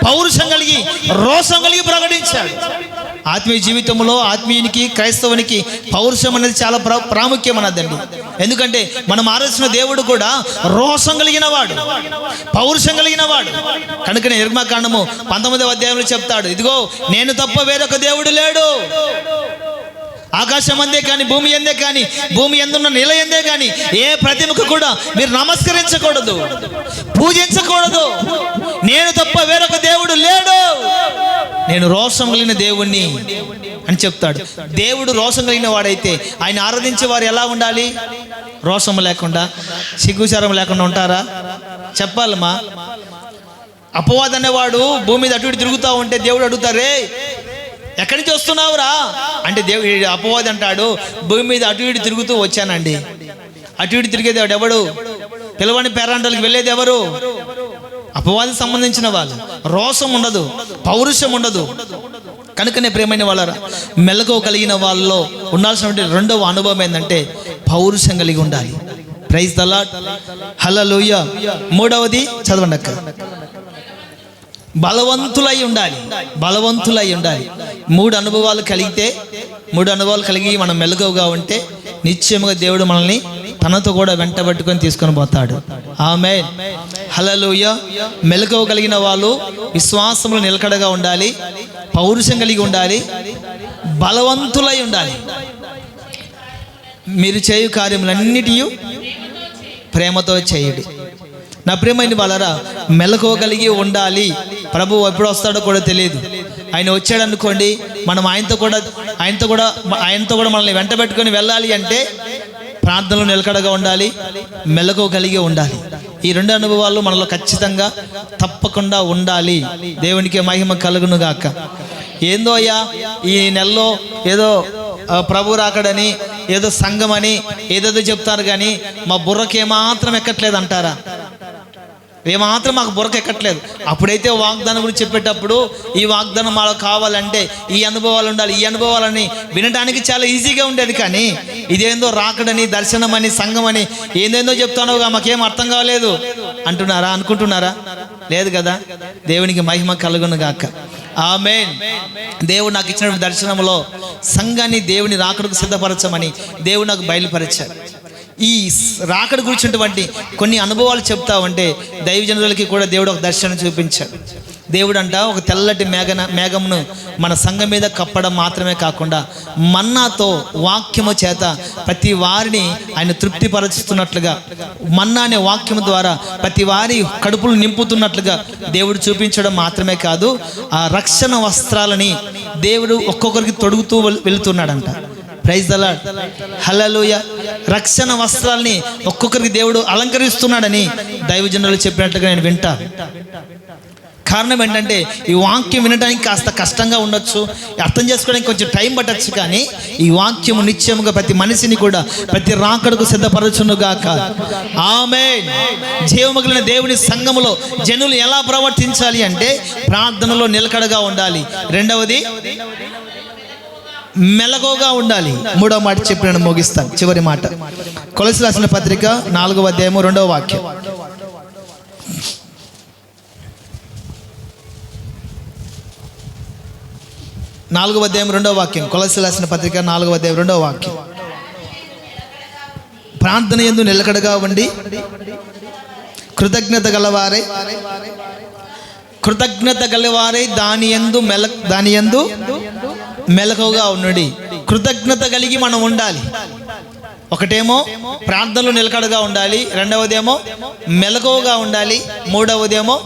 పౌరుషం కలిగి రోషం కలిగి ప్రకటించాడు. ఆత్మీయ జీవితంలో ఆత్మీయునికి క్రైస్తవునికి పౌరుషం అనేది చాలా ప్రాముఖ్యమైనదండి. ఎందుకంటే మనం ఆరాధిస్తున్న దేవుడు కూడా రోషం కలిగిన వాడు, పౌరుషం కలిగిన వాడు. కనుకనే నిర్గమకాండము 19వ అధ్యాయంలో చెప్తాడు, ఇదిగో నేను తప్ప వేరొక దేవుడు లేడు. ఆకాశం అందే కానీ భూమి ఎందే కానీ భూమి ఎందున్న నెల ఎందే కానీ ఏ ప్రతిమకు కూడా మీరు నమస్కరించకూడదు, పూజించకూడదు. నేను తప్ప వేరొక దేవుడు లేడు. నేను రోషం కలిగిన దేవుణ్ణి అని చెప్తాడు. దేవుడు రోషం కలిగిన వాడైతే ఆయన ఆరాధించే వారు ఎలా ఉండాలి? రోషం లేకుండా, సిగ్గుచారం లేకుండా ఉంటారా? చెప్పాలమ్మా. అపవాది అనేవాడు భూమి మీద అటు ఇటు తిరుగుతూ ఉంటే దేవుడు అడుగుతారే, ఎక్కడి నుంచి వస్తున్నావురా అంటే దేవుడు అపవాది అంటాడు, భూమి మీద అటు ఇటు తిరుగుతూ వచ్చానండి. అటు ఇటు తిరిగేది ఎవడు? పిలవని పేరంటలకు వెళ్ళేది ఎవరు? అపవాదికి సంబంధించిన వాళ్ళు. రోషం ఉండదు, పౌరుషం ఉండదు. కనుకనే ప్రియమైన వాళ్ళరా, మెలకువ కలిగిన వాళ్ళలో ఉండాల్సినటువంటి రెండవ అనుభవం ఏంటంటే పౌరుషం కలిగి ఉండాలి. ప్రైజ్ ది లార్డ్, హల్లెలూయా. మూడవది చదవండి అక్క. బలవంతులై ఉండాలి, బలవంతులై ఉండాలి. మూడు అనుభవాలు కలిగి మనం మెలకువగా ఉంటే నిశ్చయముగా దేవుడు మనల్ని తనతో కూడా వెంటబెట్టుకొని తీసుకొని పోతాడు. ఆమేన్, హల్లెలూయా. మెలకువ కలిగిన వాళ్ళు విశ్వాసంలో నిలకడగా ఉండాలి, పౌరుషం కలిగి ఉండాలి, బలవంతులై ఉండాలి. మీరు చేయు కార్యములన్నిటి ప్రేమతో చేయుడి. నా ప్రియమైన వాళ్ళరా, మెలకువ కలిగి ఉండాలి. ప్రభువు ఎప్పుడు వస్తాడో కూడా తెలియదు. ఆయన వచ్చాడు అనుకోండి, మనం ఆయనతో కూడా మనల్ని వెంటబెట్టుకొని వెళ్ళాలి అంటే ప్రార్థనలో నిలకడగా ఉండాలి, మెలకువ కలిగి ఉండాలి. ఈ రెండు అనుభవాలు మనలో ఖచ్చితంగా తప్పకుండా ఉండాలి. దేవునికి మహిమ కలుగును గాక. ఏందో అయ్యా ఈ నెలలో ఏదో ప్రభు రాకడని, ఏదో సంఘం అని ఏదేదో చెప్తారు, కానీ మా బుర్రకి ఏమాత్రం ఎక్కట్లేదు అంటారా? ఏమాత్రం మాకు బుర్రకు ఎక్కట్లేదు. అప్పుడైతే వాగ్దానం గురించి చెప్పేటప్పుడు ఈ వాగ్దానం మాకు కావాలంటే ఈ అనుభవాలు ఉండాలి, ఈ అనుభవాలని వినడానికి చాలా ఈజీగా ఉండేది. కానీ ఇదేందో రాకడని, దర్శనం అని, సంఘం అని ఏందేందో చెప్తానోగా మాకేం అర్థం కాలేదు అంటున్నారా, అనుకుంటున్నారా? లేదు కదా. దేవునికి మహిమ కలుగును గాక. ఆమేన్. దేవుడు నాకు ఇచ్చిన దర్శనంలో సంఘాన్ని దేవుని రాకడకు సిద్ధపరచమని దేవుడు నాకు బయలుపరిచాడు. ఈ రాకడ గురించినటువంటి కొన్ని అనుభవాలు చెప్తా ఉంటే దైవజనులకి కూడా దేవుడు ఒక దర్శనం చూపించాడు. దేవుడు అంట ఒక తెల్లటి మేఘమును మన సంఘం మీద కప్పడం మాత్రమే కాకుండా మన్నాతో, వాక్యము చేత ప్రతి వారిని ఆయన తృప్తిపరుస్తున్నట్లుగా, మన్నా అనే వాక్యము ద్వారా ప్రతి వారి కడుపులు నింపుతున్నట్లుగా దేవుడు చూపించడం మాత్రమే కాదు, ఆ రక్షణ వస్త్రాలని దేవుడు ఒక్కొక్కరికి తొడుగుతూ వెళుతున్నాడంట. ప్రైజ్ ద లార్డ్, హల్లెలూయా. రక్షణ వస్త్రాల్ని ఒక్కొక్కరికి దేవుడు అలంకరిస్తున్నాడని దైవజనులు చెప్పినట్లుగా నేను వింటా. కారణం ఏంటంటే ఈ వాక్యం వినడానికి కాస్త కష్టంగా ఉండొచ్చు, అర్థం చేసుకోవడానికి కొంచెం టైం పట్టచ్చు, కానీ ఈ వాక్యము నిత్యముగా ప్రతి మనిషిని కూడా ప్రతి రాకడకు సిద్ధపరచునుగాక. ఆమేన్. జీవమగిలిన దేవుని సంఘములో జనులు ఎలా ప్రవర్తించాలి అంటే ప్రార్థనలో నిలకడగా ఉండాలి. రెండవది మెలకువగా ఉండాలి. మూడవ మాట చెప్పి నేను ముగిస్తాను. చివరి మాట కొలస్సీయులకు రాసిన పత్రిక 4వ అధ్యాయము 2వ వాక్యం. 4వ అధ్యాయం 2వ వాక్యం. కొలస్సీయులకు రాసిన పత్రిక 4వ అధ్యాయం 2వ వాక్యం. ప్రార్థన యందు నిలకడగా ఉండి కృతజ్ఞత గలవారై దాని యందు మెలకువగా ఉండండి. కృతజ్ఞత కలిగి మనం ఉండాలి. ఒకటేమో ప్రార్థనలో నిలకడగా ఉండాలి, రెండవదేమో మెలకువగా ఉండాలి, మూడవదేమో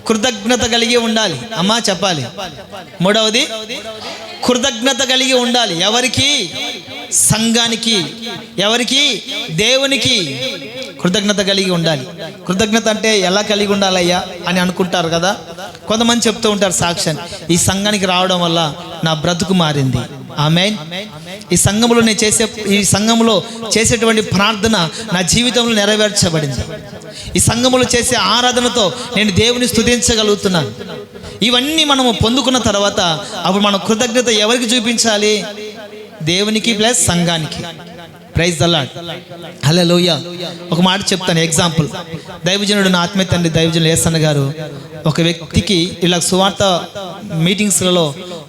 కృతజ్ఞత కలిగి ఉండాలి. అమ్మా చెప్పాలి. మూడవది కృతజ్ఞత కలిగి ఉండాలి. ఎవరికి? సంఘానికి. ఎవరికి? దేవునికి కృతజ్ఞత కలిగి ఉండాలి. కృతజ్ఞత అంటే ఎలా కలిగి ఉండాలయ్యా అని అనుకుంటారు కదా. కొంతమంది చెప్తూ ఉంటారు సాక్ష్యం, ఈ సంఘానికి రావడం వల్ల నా బ్రతుకు మారింది. ఆమేన్. ఈ సంఘములో చేసేటువంటి ప్రార్థన నా జీవితంలో నెరవేర్చబడింది. ఈ సంఘములో చేసే ఆరాధనతో నేను దేవుని స్తుతించగలుగుతున్నాను. ఇవన్నీ మనము పొందుకున్న తర్వాత అప్పుడు మనం కృతజ్ఞత ఎవరికి చూపించాలి? దేవునికి ప్లస్ సంఘానికి. ప్రైజ్ ద లార్డ్, హల్లెలూయా. ఒక మాట చెప్తాను, ఎగ్జాంపుల్. దైవజనుడు, నా ఆత్మీయ తండ్రి దైవజనుడు యేసన్న గారు ఒక వ్యక్తికి ఇలా సువార్త మీటింగ్స్లలో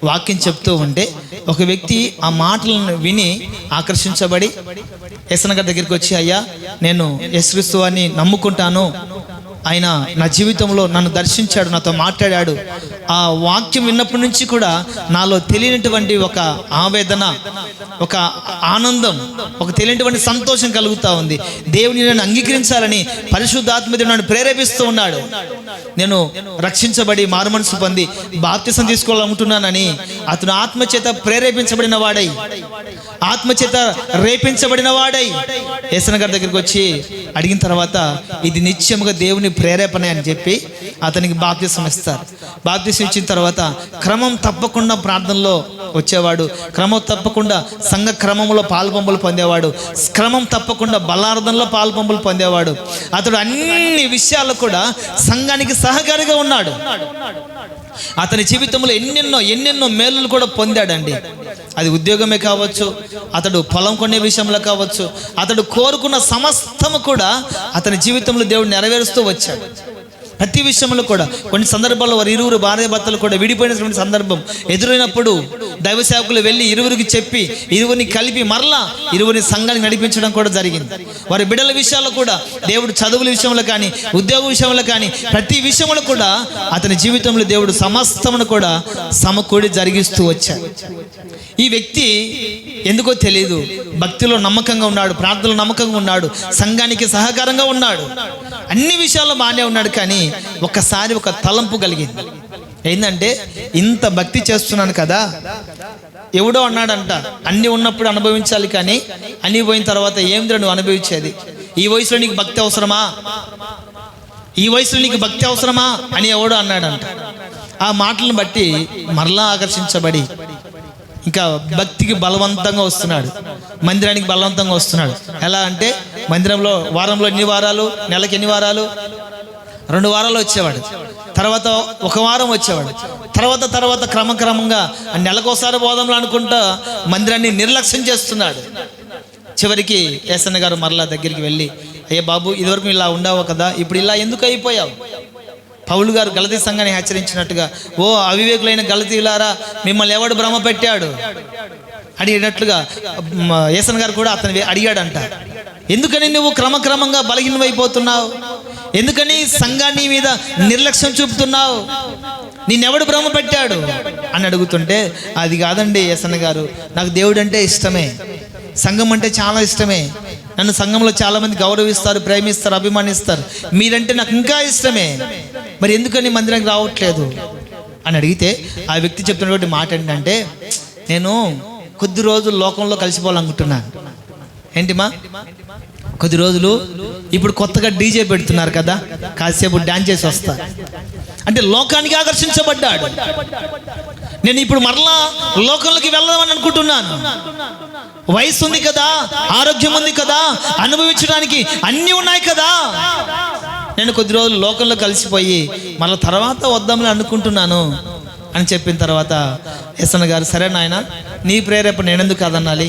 వాక్యం చెప్తూ ఉంటే ఒక వ్యక్తి ఆ మాటలను విని ఆకర్షించబడి యేసన్న గారి దగ్గరికి వచ్చి, అయ్యా నేను యేసుక్రీస్తు వారిని నమ్ముకుంటాను, ఆయన నా జీవితంలో నన్ను దర్శించాడు, నాతో మాట్లాడాడు. ఆ వాక్యం విన్నప్పటి నుంచి కూడా నాలో తెలియనటువంటి ఒక ఆవేదన, ఒక ఆనందం, ఒక తెలియనటువంటి సంతోషం కలుగుతూ ఉంది. దేవుని నన్ను అంగీకరించాలని పరిశుద్ధాత్మ దేవుడు నన్ను ప్రేరేపిస్తూ ఉన్నాడు. నేను రక్షించబడి మారుమనసు పొంది బాప్తిసం తీసుకోవాలనుకుంటున్నానని అతను ఆత్మచేత ప్రేరేపించబడిన వాడై, ఆత్మచేత రేపించబడిన వాడై యేసన్న గారి దగ్గరికి వచ్చి అడిగిన తర్వాత ఇది నిత్యముగా దేవుని ప్రేరేపణ అని చెప్పి అతనికి బాప్తిసం ఇస్తారు. బాప్తిసం ఇచ్చిన తర్వాత క్రమం తప్పకుండా ప్రార్థనలో వచ్చేవాడు, క్రమం తప్పకుండా సంఘ క్రమంలో పాల్పంపులు పొందేవాడు, క్రమం తప్పకుండా బలార్థంలో పాల్పంపులు పొందేవాడు. అతడు అన్ని విషయాల్లో కూడా సంఘానికి సహకారిగా ఉన్నాడు. అతని జీవితంలో ఎన్నెన్నో మేలులు కూడా పొందాడండి. అది ఉద్యోగమే కావచ్చు, అతడు పొలం కొనే విషయంలో కావచ్చు, అతడు కోరుకున్న సమస్తము కూడా అతని జీవితంలో దేవుడు నెరవేరుస్తూ వచ్చాడు. ప్రతి విషయంలో కూడా కొన్ని సందర్భాల్లో వారు ఇరువురు భార్య భర్తలు కూడా విడిపోయినటువంటి సందర్భం ఎదురైనప్పుడు దైవ సేవకులు వెళ్ళి ఇరువురికి చెప్పి ఇరువురిని కలిపి మరలా ఇరువురిని సంఘానికి నడిపించడం కూడా జరిగింది. వారి బిడ్డల విషయాల్లో కూడా దేవుడు చదువుల విషయంలో కానీ ఉద్యోగ విషయంలో కానీ ప్రతి విషయంలో కూడా అతని జీవితంలో దేవుడు సమస్తమును కూడా సమకూడి జరిగిస్తూ వచ్చాడు. ఈ వ్యక్తి ఎందుకో తెలియదు, భక్తిలో నమ్మకంగా ఉన్నాడు, ప్రార్థనలో నమ్మకంగా ఉన్నాడు, సంఘానికి సహకారంగా ఉన్నాడు, అన్ని విషయాల్లో బాగానే ఉన్నాడు. కానీ ఒక్కసారి ఒక తలంపు కలిగింది. ఏంటంటే ఇంత భక్తి చేస్తున్నాను కదా, ఎవడో అన్నాడంట అన్నీ ఉన్నప్పుడు అనుభవించాలి, కానీ అన్నీ పోయిన తర్వాత ఏమిరా నువ్వు అనుభవించేది, ఈ వయసులో నీకు భక్తి అవసరమా, ఈ వయసులో నీకు భక్తి అవసరమా అని ఎవడో అన్నాడంట. ఆ మాటలను బట్టి మరలా ఆకర్షించబడి ఇంకా భక్తికి బలవంతంగా వస్తున్నాడు, మందిరానికి బలవంతంగా వస్తున్నాడు. ఎలా అంటే మందిరంలో వారంలో ఎన్ని వారాలు, నెలకి ఎన్ని వారాలు, 2 వారాలు వచ్చేవాడు, తర్వాత 1 వారం వచ్చేవాడు, తర్వాత క్రమక్రమంగా నెలకోసారి బోధనలు అనుకుంటా మందిరాన్ని నిర్లక్ష్యం చేస్తున్నాడు. చివరికి ఏసన్న గారు మరలా దగ్గరికి వెళ్ళి, అయ్యే బాబు ఇదివరకు ఇలా ఉండవు కదా, ఇప్పుడు ఇలా ఎందుకు అయిపోయావు? పౌలు గారు గలతీ సంఘాన్ని హెచ్చరించినట్టుగా, ఓ అవివేకులైన గలతీలారా, మిమ్మల్ని ఎవడు భ్రమ పెట్టాడు అడిగినట్లుగా ఏసన్న గారు కూడా అతను అడిగాడంట. ఎందుకని నువ్వు క్రమక్రమంగా బలహీనమైపోతున్నావు, ఎందుకని సంఘాన్ని మీద నిర్లక్ష్యం చూపుతున్నావు, నిన్నెవడు భ్రమ పెట్టాడు అని అడుగుతుంటే, అది కాదండి ఏసన్న గారు, నాకు దేవుడు అంటే ఇష్టమే, సంఘం అంటే చాలా ఇష్టమే, నన్ను సంఘంలో చాలామంది గౌరవిస్తారు, ప్రేమిస్తారు, అభిమానిస్తారు, మీరంటే నాకు ఇంకా ఇష్టమే, మరి ఎందుకని మందిరానికి రావట్లేదు అని అడిగితే ఆ వ్యక్తి చెప్తున్నటువంటి మాట ఏంటంటే, నేను కొద్ది రోజులు లోకంలో కలిసిపోవాలనుకుంటున్నాను. ఏంటిమా కొద్ది రోజులు, ఇప్పుడు కొత్తగా డీజే పెడుతున్నారు కదా, కాసేపు డాన్స్ చేసి వస్తా అంటే లోకానికి ఆకర్షించబడ్డాడు. నేను ఇప్పుడు మరలా లోకంలోకి వెళ్దామని అనుకుంటున్నాను, వయసు ఉంది కదా, ఆరోగ్యం ఉంది కదా, అనుభవించడానికి అన్నీ ఉన్నాయి కదా, నేను కొద్ది రోజులు లోకంలో కలిసిపోయి మళ్ళీ తర్వాత వద్దామని అనుకుంటున్నాను అని చెప్పిన తర్వాత ఏసన్న గారు, సరే నాయన నీ ప్రేరేపణ నేనెందుకు కాదనాలి,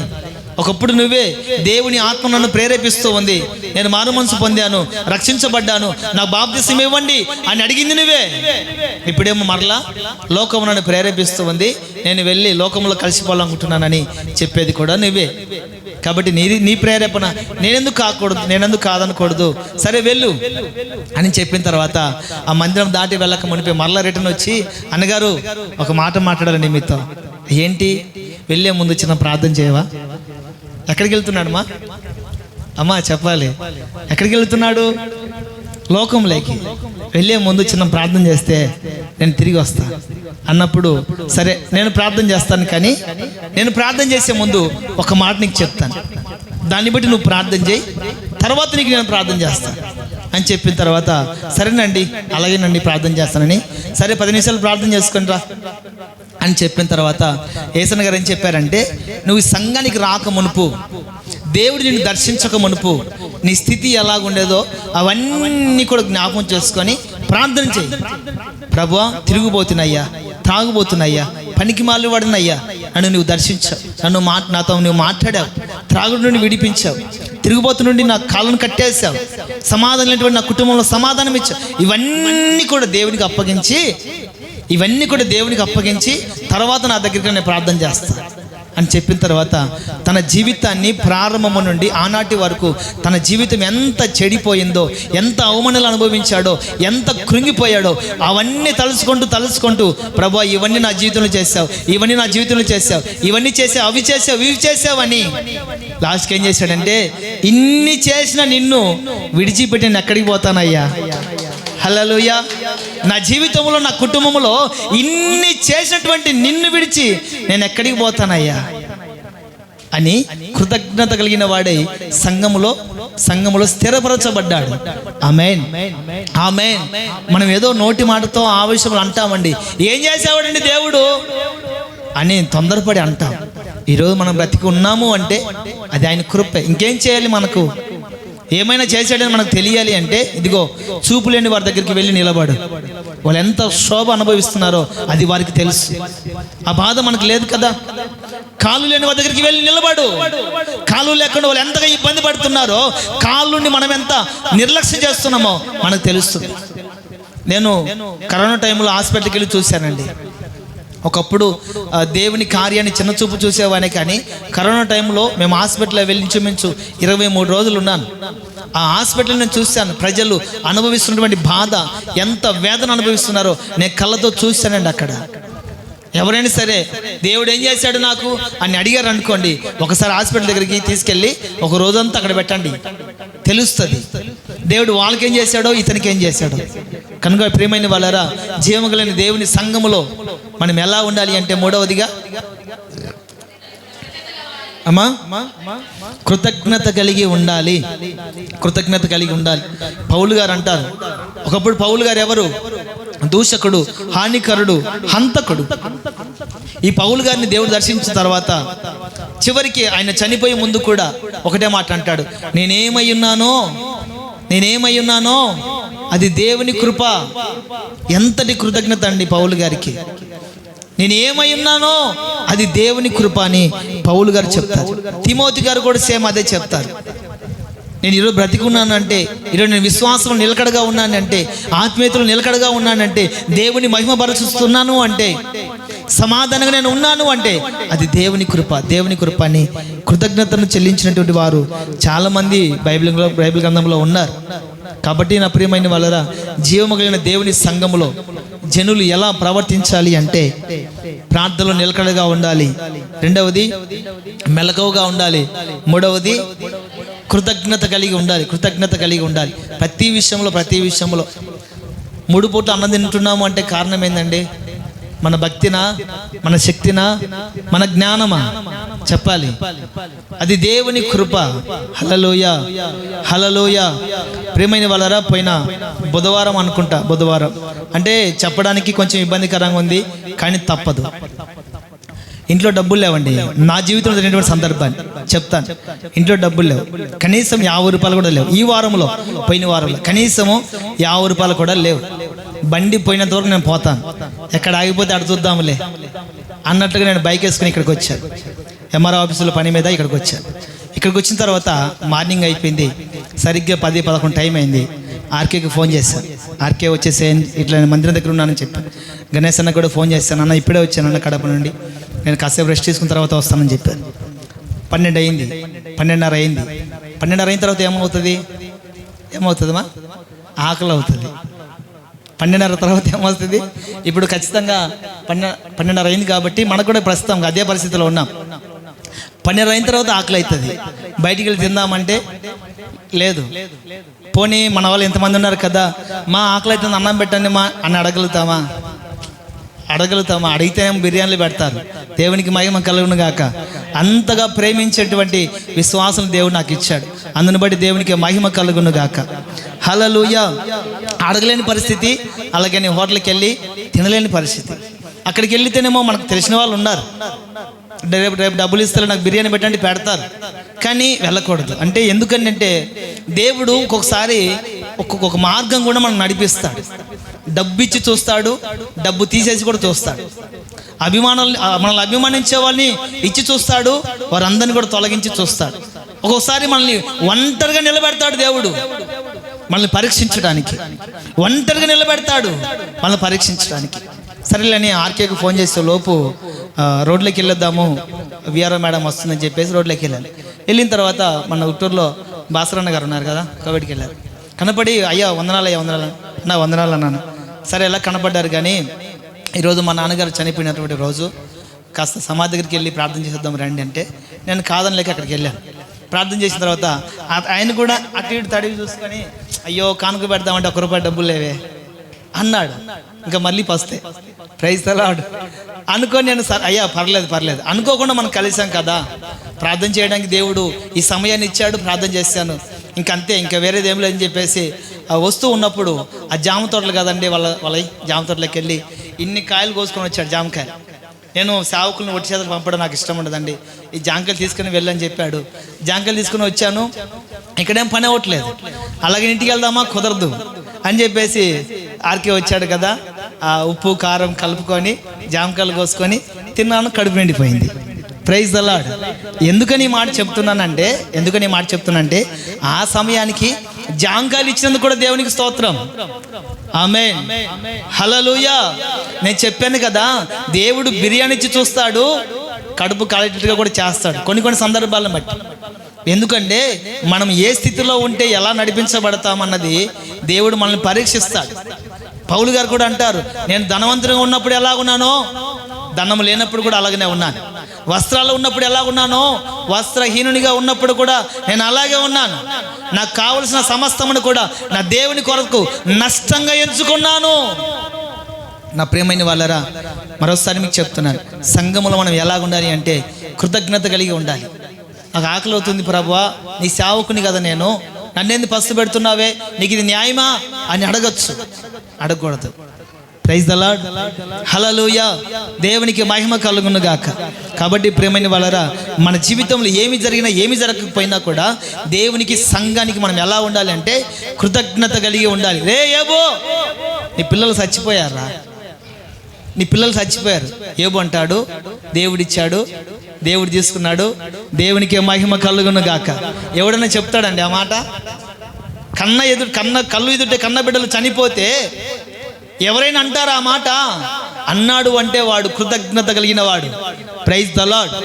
ఒకప్పుడు నువ్వే దేవుని ఆత్మ నన్ను ప్రేరేపిస్తూ ఉంది, నేను మారు మనసు పొందాను, రక్షించబడ్డాను, నా బాప్తిసం ఇవ్వండి అని అడిగింది నువ్వే, ఇప్పుడేమో మరలా లోకం నన్ను ప్రేరేపిస్తూ ఉంది, నేను వెళ్ళి లోకంలో కలిసిపోవాలనుకుంటున్నానని చెప్పేది కూడా నువ్వే, కాబట్టి నీ ప్రేరేపణ నేనెందుకు కాదనకూడదు, సరే వెళ్ళు అని చెప్పిన తర్వాత ఆ మందిరం దాటి వెళ్ళక మునిపి మరలా రిటర్న్ వచ్చి, అన్నగారు ఒక మాట మాట్లాడాలని మీతో. ఏంటి? వెళ్ళే ముందు చిన్న ప్రార్థన చేయవా? ఎక్కడికి వెళ్తున్నాడు అమ్మా చెప్పాలి, ఎక్కడికి వెళ్తున్నాడు? లోకంలోకి. వెళ్ళే ముందు చిన్న ప్రార్థన చేస్తే నేను తిరిగి వస్తా అన్నప్పుడు, సరే నేను ప్రార్థన చేస్తాను, కానీ నేను ప్రార్థన చేసే ముందు ఒక మాట నీకు చెప్తాను, దాన్ని బట్టి నువ్వు ప్రార్థన చేయి, తర్వాత నీకు నేను ప్రార్థన చేస్తాను అని చెప్పిన తర్వాత, సరేనండి అలాగేనండి ప్రార్థన చేస్తానని, సరే 10 నిమిషాలు ప్రార్థన చేసుకుని రా అని చెప్పిన తర్వాత ఏసన్న గారు ఏం చెప్పారంటే, నువ్వు సంఘానికి రాక మునుపు, దేవుడు నిన్ను దర్శించక మునుపు నీ స్థితి ఎలాగుండేదో అవన్నీ కూడా జ్ఞాపకం చేసుకొని ప్రార్థన చేయి. ప్రభువా, తిరుగుబోతున్నయ్యా, త్రాగుబోతున్నయ్యా, పనికి మాలు వాడినయ్యా, నన్ను నువ్వు దర్శించావు, నాతో నువ్వు మాట్లాడావు, త్రాగుడు నుండి విడిపించావు, తిరుగుబోతు నుండి నా కాళ్ళను కట్టేసావు, సమాధానం లేనటువంటి నా కుటుంబంలో సమాధానం ఇచ్చావు, ఇవన్నీ కూడా దేవునికి అప్పగించి తర్వాత నా దగ్గరికి నేను ప్రార్థన చేస్తాను అని చెప్పిన తర్వాత తన జీవితాన్ని ప్రారంభం నుండి ఆనాటి వరకు తన జీవితం ఎంత చెడిపోయిందో, ఎంత అవమానాలు అనుభవించాడో, ఎంత కృంగిపోయాడో అవన్నీ తలుచుకుంటూ ప్రభువా ఇవన్నీ నా జీవితంలో చేసావు, ఇవన్నీ చేసావు, ఇవి చేసావు అని లాస్ట్కి ఏం చేశాడంటే, ఇన్ని చేసిన నిన్ను విడిచిపెట్టి నేను ఎక్కడికి పోతానయ్యా, హల్లెలూయా, నా జీవితంలో నా కుటుంబంలో ఇన్ని చేసినటువంటి నిన్ను విడిచి నేను ఎక్కడికి పోతానయ్యా అని కృతజ్ఞత కలిగిన వాడై సంఘములో స్థిరపరచబడ్డాడు. ఆమేన్, ఆమేన్. మనం ఏదో నోటి మాటతో ఆవేశములు అంటామండి, ఏం చేసేవాడండి దేవుడు అని తొందరపడి అంటాం. ఈరోజు మనం బ్రతికి ఉన్నాము అంటే అది ఆయన కృప. ఇంకేం చేయాలి? మనకు ఏమైనా చేశాడని మనకు తెలియాలి అంటే, ఇదిగో చూపు లేని వారి దగ్గరికి వెళ్ళి నిలబడు. వాళ్ళు ఎంత శోభ అనుభవిస్తున్నారో అది వారికి తెలుసు. ఆ బాధ మనకు లేదు కదా. కాళ్ళు లేని వారి దగ్గరికి వెళ్ళి నిలబడు. కాళ్ళు లేకుండా వాళ్ళు ఎంతగా ఇబ్బంది పడుతున్నారో, కాళ్ళుండి మనం ఎంత నిర్లక్ష్యం చేస్తున్నామో మనకు తెలుస్తుంది. నేను కరోనా టైంలో హాస్పిటల్కి వెళ్ళి చూశానండి. ఒకప్పుడు దేవుని కార్యాన్ని చిన్న చూపు చూసేవానే, కానీ కరోనా టైంలో మేము హాస్పిటల్లో వెళ్ళి ఇంచుమించు 23 రోజులు ఉన్నాను. ఆ హాస్పిటల్ నేను చూశాను. ప్రజలు అనుభవిస్తున్నటువంటి బాధ, ఎంత వేదన అనుభవిస్తున్నారో నేను కళ్ళతో చూశానండి. అక్కడ ఎవరైనా సరే దేవుడు ఏం చేశాడు నాకు అని అడిగారు అనుకోండి, ఒకసారి హాస్పిటల్ దగ్గరికి తీసుకెళ్ళి ఒక రోజంతా అక్కడ పెట్టండి, తెలుస్తుంది దేవుడు వాళ్ళకేం చేశాడో ఇతనికి ఏం చేశాడో. కనుక ప్రియమైన వాళ్ళారా, జీవముగలని దేవుని సంఘములో మనం ఎలా ఉండాలి అంటే, మూడవదిగా అమ్మా కృతజ్ఞత కలిగి ఉండాలి. కృతజ్ఞత కలిగి ఉండాలి. పౌలు గారు అంటారు, ఒకప్పుడు పౌలు గారు ఎవరు? దూషకుడు, హానికరుడు, హంతకుడు. ఈ పౌలు గారిని దేవుడు దర్శించిన తర్వాత చివరికి ఆయన చనిపోయే ముందు కూడా ఒకటే మాట అంటాడు, నేనేమై ఉన్నానో అది దేవుని కృప. ఎంతటి కృతజ్ఞత అండి పౌలు గారికి. నేను ఏమై ఉన్నానో అది దేవుని కృప అని పౌలు గారు చెప్తారు. తిమోతి గారు కూడా సేమ్ అదే చెప్తారు. నేను ఈరోజు బ్రతికున్నానంటే, ఈరోజు నేను విశ్వాసంలో నిలకడగా ఉన్నానంటే, ఆత్మీయతలో నిలకడగా ఉన్నానంటే, దేవుని మహిమపరుస్తున్నాను అంటే, సమాధానంగా నేను ఉన్నాను అంటే అది దేవుని కృప. దేవుని కృప అని కృతజ్ఞతను చెల్లించినటువంటి వారు చాలామంది బైబిల్ గ్రంథంలో ఉన్నారు. కాబట్టి నా ప్రియమైన వాళ్ళరా, జీవము కలిగిన దేవుని సంఘములో జనులు ఎలా ప్రవర్తించాలి అంటే, ప్రార్థనలో నిలకడగా ఉండాలి. రెండవది మెలకువగా ఉండాలి. మూడవది కృతజ్ఞత కలిగి ఉండాలి. ప్రతి విషయంలో 3 పూట అన్నం తింటున్నాము అంటే కారణం ఏందండి? మన భక్తినా, మన శక్తినా, మన జ్ఞానమా? చెప్పాలి. అది దేవుని కృప. హల్లెలూయా. ప్రియమైన వాళ్ళరా, పోయిన బుధవారం అనుకుంటా, బుధవారం అంటే చెప్పడానికి కొంచెం ఇబ్బందికరంగా ఉంది, కానీ తప్పదు. ఇంట్లో డబ్బులు లేవండి. నా జీవితంలో జరిగినటువంటి సందర్భాన్ని చెప్తాను. ఇంట్లో డబ్బులు లేవు, కనీసం 50 రూపాయలు కూడా లేవు. ఈ వారంలో, పోయిన వారంలో కనీసము 50 రూపాయలు కూడా లేవు. బండి పోయినంత వరకు నేను పోతాను, ఎక్కడ ఆగిపోతే అక్కడ చూద్దాంలే అన్నట్టుగా నేను బైక్ వేసుకుని ఇక్కడికి వచ్చాను. ఎంఆర్ఓ ఆఫీసులో పని మీద ఇక్కడికి వచ్చాను. ఇక్కడికి వచ్చిన తర్వాత మార్నింగ్ అయిపోయింది, సరిగ్గా 10-11 టైం అయింది. ఆర్కేకి ఫోన్ చేశాను. ఆర్కే వచ్చేసి ఇట్లా మందిరం దగ్గర ఉన్నానని చెప్పాను. గణేష్ అన్న కూడా ఫోన్ చేశాను, అన్న ఇప్పుడే వచ్చాను అన్న కడప నుండి, నేను కాసేపు రెస్ట్ తీసుకున్న తర్వాత వస్తానని చెప్పాను. 12 అయింది, 12:30 అయింది. 12:30 అయిన తర్వాత ఏమవుతుందమ్మా? ఆకలి అవుతుంది. 12:30 తర్వాత ఏమవుతుంది? ఇప్పుడు ఖచ్చితంగా 12:30 అయింది కాబట్టి మనకు కూడా ప్రస్తుతం అదే పరిస్థితిలో ఉన్నాం. 12:30 అయిన తర్వాత ఆకలి అవుతుంది. బయటికి వెళ్ళి తిందామంటే లేదు. పోనీ మన వాళ్ళు ఎంతమంది ఉన్నారు కదా, మా ఆకలి అవుతుంది అన్నం పెట్టండి మా అని అడగలుగుతామా? అడిగితేనేమో బిర్యానీలు పెడతారు. దేవునికి మహిమ కలుగును గాక. అంతగా ప్రేమించేటువంటి విశ్వాసం దేవుడు నాకు ఇచ్చాడు. అందుని బట్టి దేవునికి మహిమ కలుగును గాక. హల్లెలూయా. అడగలేని పరిస్థితి, అలాగని హోటల్కి వెళ్ళి తినలేని పరిస్థితి. అక్కడికి వెళ్తేనేమో మనకు తెలిసిన వాళ్ళు ఉన్నారు, రేపు డబ్బులు ఇస్తారు, నాకు బిర్యానీ పెట్టండి పెడతారు, కానీ వెళ్ళకూడదు. అంటే ఎందుకంటే దేవుడు ఒక్కొక్కసారి ఒక్కొక్క మార్గం కూడా మనం నడిపిస్తాడు. డబ్బు ఇచ్చి చూస్తాడు, డబ్బు తీసేసి కూడా చూస్తాడు. మనల్ని అభిమానించే వాళ్ళని ఇచ్చి చూస్తాడు, వారందరినీ కూడా తొలగించి చూస్తాడు. ఒక్కొక్కసారి మనల్ని ఒంటరిగా నిలబెడతాడు దేవుడు, మనల్ని పరీక్షించడానికి. ఒంటరిగా నిలబెడతాడు మనల్ని పరీక్షించడానికి. సరేలేని ఆర్కేకి ఫోన్ చేసే లోపు రోడ్లోకి వెళ్ళొద్దాము, విఆర్ఓ మేడం వస్తుందని చెప్పేసి రోడ్లోకి వెళ్ళాలి. వెళ్ళిన తర్వాత మన ఉట్టూరులో భాస్కరన్న గారు ఉన్నారు కదా, కోవిడ్కి వెళ్ళారు. కనపడి అయ్యా వందనాలు అన్నాను. సరే ఎలా కనపడ్డారు, కానీ ఈరోజు మా నాన్నగారు చనిపోయినటువంటి రోజు, కాస్త సమాధి దగ్గరికి వెళ్ళి ప్రార్థన చేసేద్దాం రండి అంటే నేను కాదని లేక అక్కడికి వెళ్ళాను. ప్రార్థన చేసిన తర్వాత ఆయన కూడా అటు ఇటు తడివి చూసుకొని, అయ్యో కానుక పెడదామంటే 1 రూపాయి డబ్బులు లేవే అన్నాడు. ఇంకా మళ్ళీ పస్తే ప్రైజ్ ది లార్డ్ అనుకొని నేను అయ్యా పర్లేదు అనుకోకుండా మనం కలిసాం కదా, ప్రార్థన చేయడానికి దేవుడు ఈ సమయాన్ని ఇచ్చాడు, ప్రార్థన చేశాను, ఇంకంతే, ఇంకా వేరేది ఏం లేదని చెప్పేసి వస్తూ ఉన్నప్పుడు ఆ జామ తోటలు కదండి వాళ్ళ జామ తోటలోకి వెళ్ళి ఇన్ని కాయలు కోసుకొని వచ్చాడు, జామకాయలు. నేను సేవకులను ఒట్టి చేతులు పంపడం నాకు ఇష్టం ఉండదండి, ఈ జాంకాయలు తీసుకుని వెళ్ళని చెప్పాడు. జాంకాయలు తీసుకుని వచ్చాను, ఇక్కడేం పని అవ్వట్లేదు, అలాగే ఇంటికి వెళ్దామా కుదరదు అని చెప్పేసి ఆర్కే వచ్చాడు కదా, ఆ ఉప్పు కారం కలుపుకొని జామకాయలు కోసుకొని తిన్నాను, కడుపు నిండిపోయింది. Praise the lord. ఎందుకని మాట చెప్తున్నానంటే ఆ సమయానికి జాంకాయలు ఇచ్చినందుకు కూడా దేవునికి స్తోత్రం. ఆమేన్, హల్లెలూయా. నేను చెప్పాను కదా, దేవుడు బిర్యానీ ఇచ్చి చూస్తాడు, కడుపు కాలేటట్టుగా కూడా చేస్తాడు కొన్ని సందర్భాలను బట్టి. ఎందుకంటే మనం ఏ స్థితిలో ఉంటే ఎలా నడిపించబడతామన్నది దేవుడు మనల్ని పరీక్షిస్తాడు. పౌలు గారు కూడా అంటారు, నేను ధనవంతుడిగా ఉన్నప్పుడు ఎలా ఉన్నానో ధనం లేనప్పుడు కూడా అలాగనే ఉన్నాను. వస్త్రాలు ఉన్నప్పుడు ఎలా ఉన్నానో వస్త్రహీనునిగా ఉన్నప్పుడు కూడా నేను అలాగే ఉన్నాను. నాకు కావలసిన సమస్తమును కూడా నా దేవుని కొరకు నష్టంగా ఎంచుకున్నాను. నా ప్రియమైన వాళ్ళరా, మరోసారి మీకు చెప్తున్నాను, సంఘములో మనం ఎలాగుండాలి అంటే కృతజ్ఞత కలిగి ఉండాలి. నాకు ఆకలి అవుతుంది ప్రభువా, నీ సేవకుని కదా నేను, నన్నేంది పస్తు పెడుతున్నావే, నీకు ఇది న్యాయమా అని అడగచ్చు, అడగకూడదు. ప్రైజ్ ద లార్డ్, హల్లెలూయా. దేవునికి మహిమ కలుగును గాక. కాబట్టి ప్రియమైన వాళ్ళరా, మన జీవితంలో ఏమి జరిగినా ఏమి జరగకపోయినా కూడా దేవునికి సంఘానికి మనం ఎలా ఉండాలి అంటే కృతజ్ఞత కలిగి ఉండాలి. రే ఏబో, నీ పిల్లలు చచ్చిపోయారా, నీ పిల్లలు చచ్చిపోయారు. ఏబో అంటాడు, దేవుడిచ్చాడు, దేవుడు తీసుకున్నాడు, దేవునికి మహిమ కలుగును గాక. ఎవడన్నా చెప్తాడండి ఆ మాట? కళ్ళు ఎదుటే కన్న బిడ్డలు చనిపోతే ఎవరైనా అంటారా ఆ మాట? అన్నాడు అంటే వాడు కృతజ్ఞత కలిగిన వాడు. ప్రైజ్ ద లార్డ్,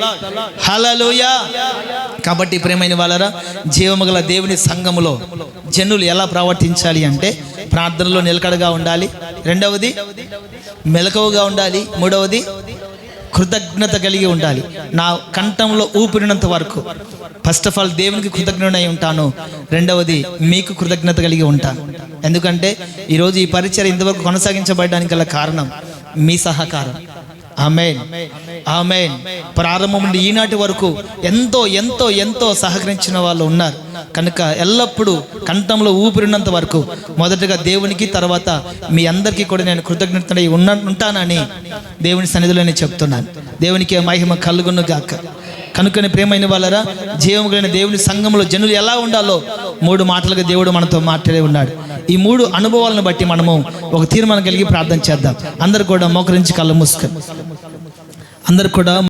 హల్లెలూయా. కాబట్టి ప్రియమైన వాళ్ళరా, జీవముగల దేవుని సంఘములో జనులు ఎలా ప్రవర్తించాలి అంటే ప్రార్థనలో నిలకడగా ఉండాలి, రెండవది మెలకువగా ఉండాలి, మూడవది కృతజ్ఞత కలిగి ఉండాలి. నా కంఠంలో ఊపిరినంత వరకు ఫస్ట్ ఆఫ్ ఆల్ దేవునికి కృతజ్ఞుడై ఉంటాను, రెండవది మీకు కృతజ్ఞత కలిగి ఉంటాను. ఎందుకంటే ఈరోజు ఈ పరిచర్య ఇంతవరకు కొనసాగించబడడానికి గల కారణం మీ సహకారం. ఆమేన్, ఆమేన్. ప్రారంభం నుండి ఈనాటి వరకు ఎంతో ఎంతో ఎంతో సహకరించిన వాళ్ళు ఉన్నారు. కనుక ఎల్లప్పుడూ కంఠంలో ఊపిరినంత వరకు మొదటగా దేవునికి, తర్వాత మీ అందరికీ కూడా నేను కృతజ్ఞతై ఉంటానని దేవుని సన్నిధిలో నేను చెప్తున్నాను. దేవునికి మహిమ కలుగును గాక. కనుకని ప్రియమైన వాళ్ళరా, జీవము కలిగిన దేవుని సంఘంలో జనులు ఎలా ఉండాలో 3 మాటలుగా దేవుడు మనతో మాట్లాడే ఉన్నాడు. ఈ 3 అనుభవాలను బట్టి మనము ఒక తీర్మానం కలిగి ప్రార్థన చేద్దాం. అందరు కూడా మోకరించి కళ్ళు మూసుకొని అందరు కూడా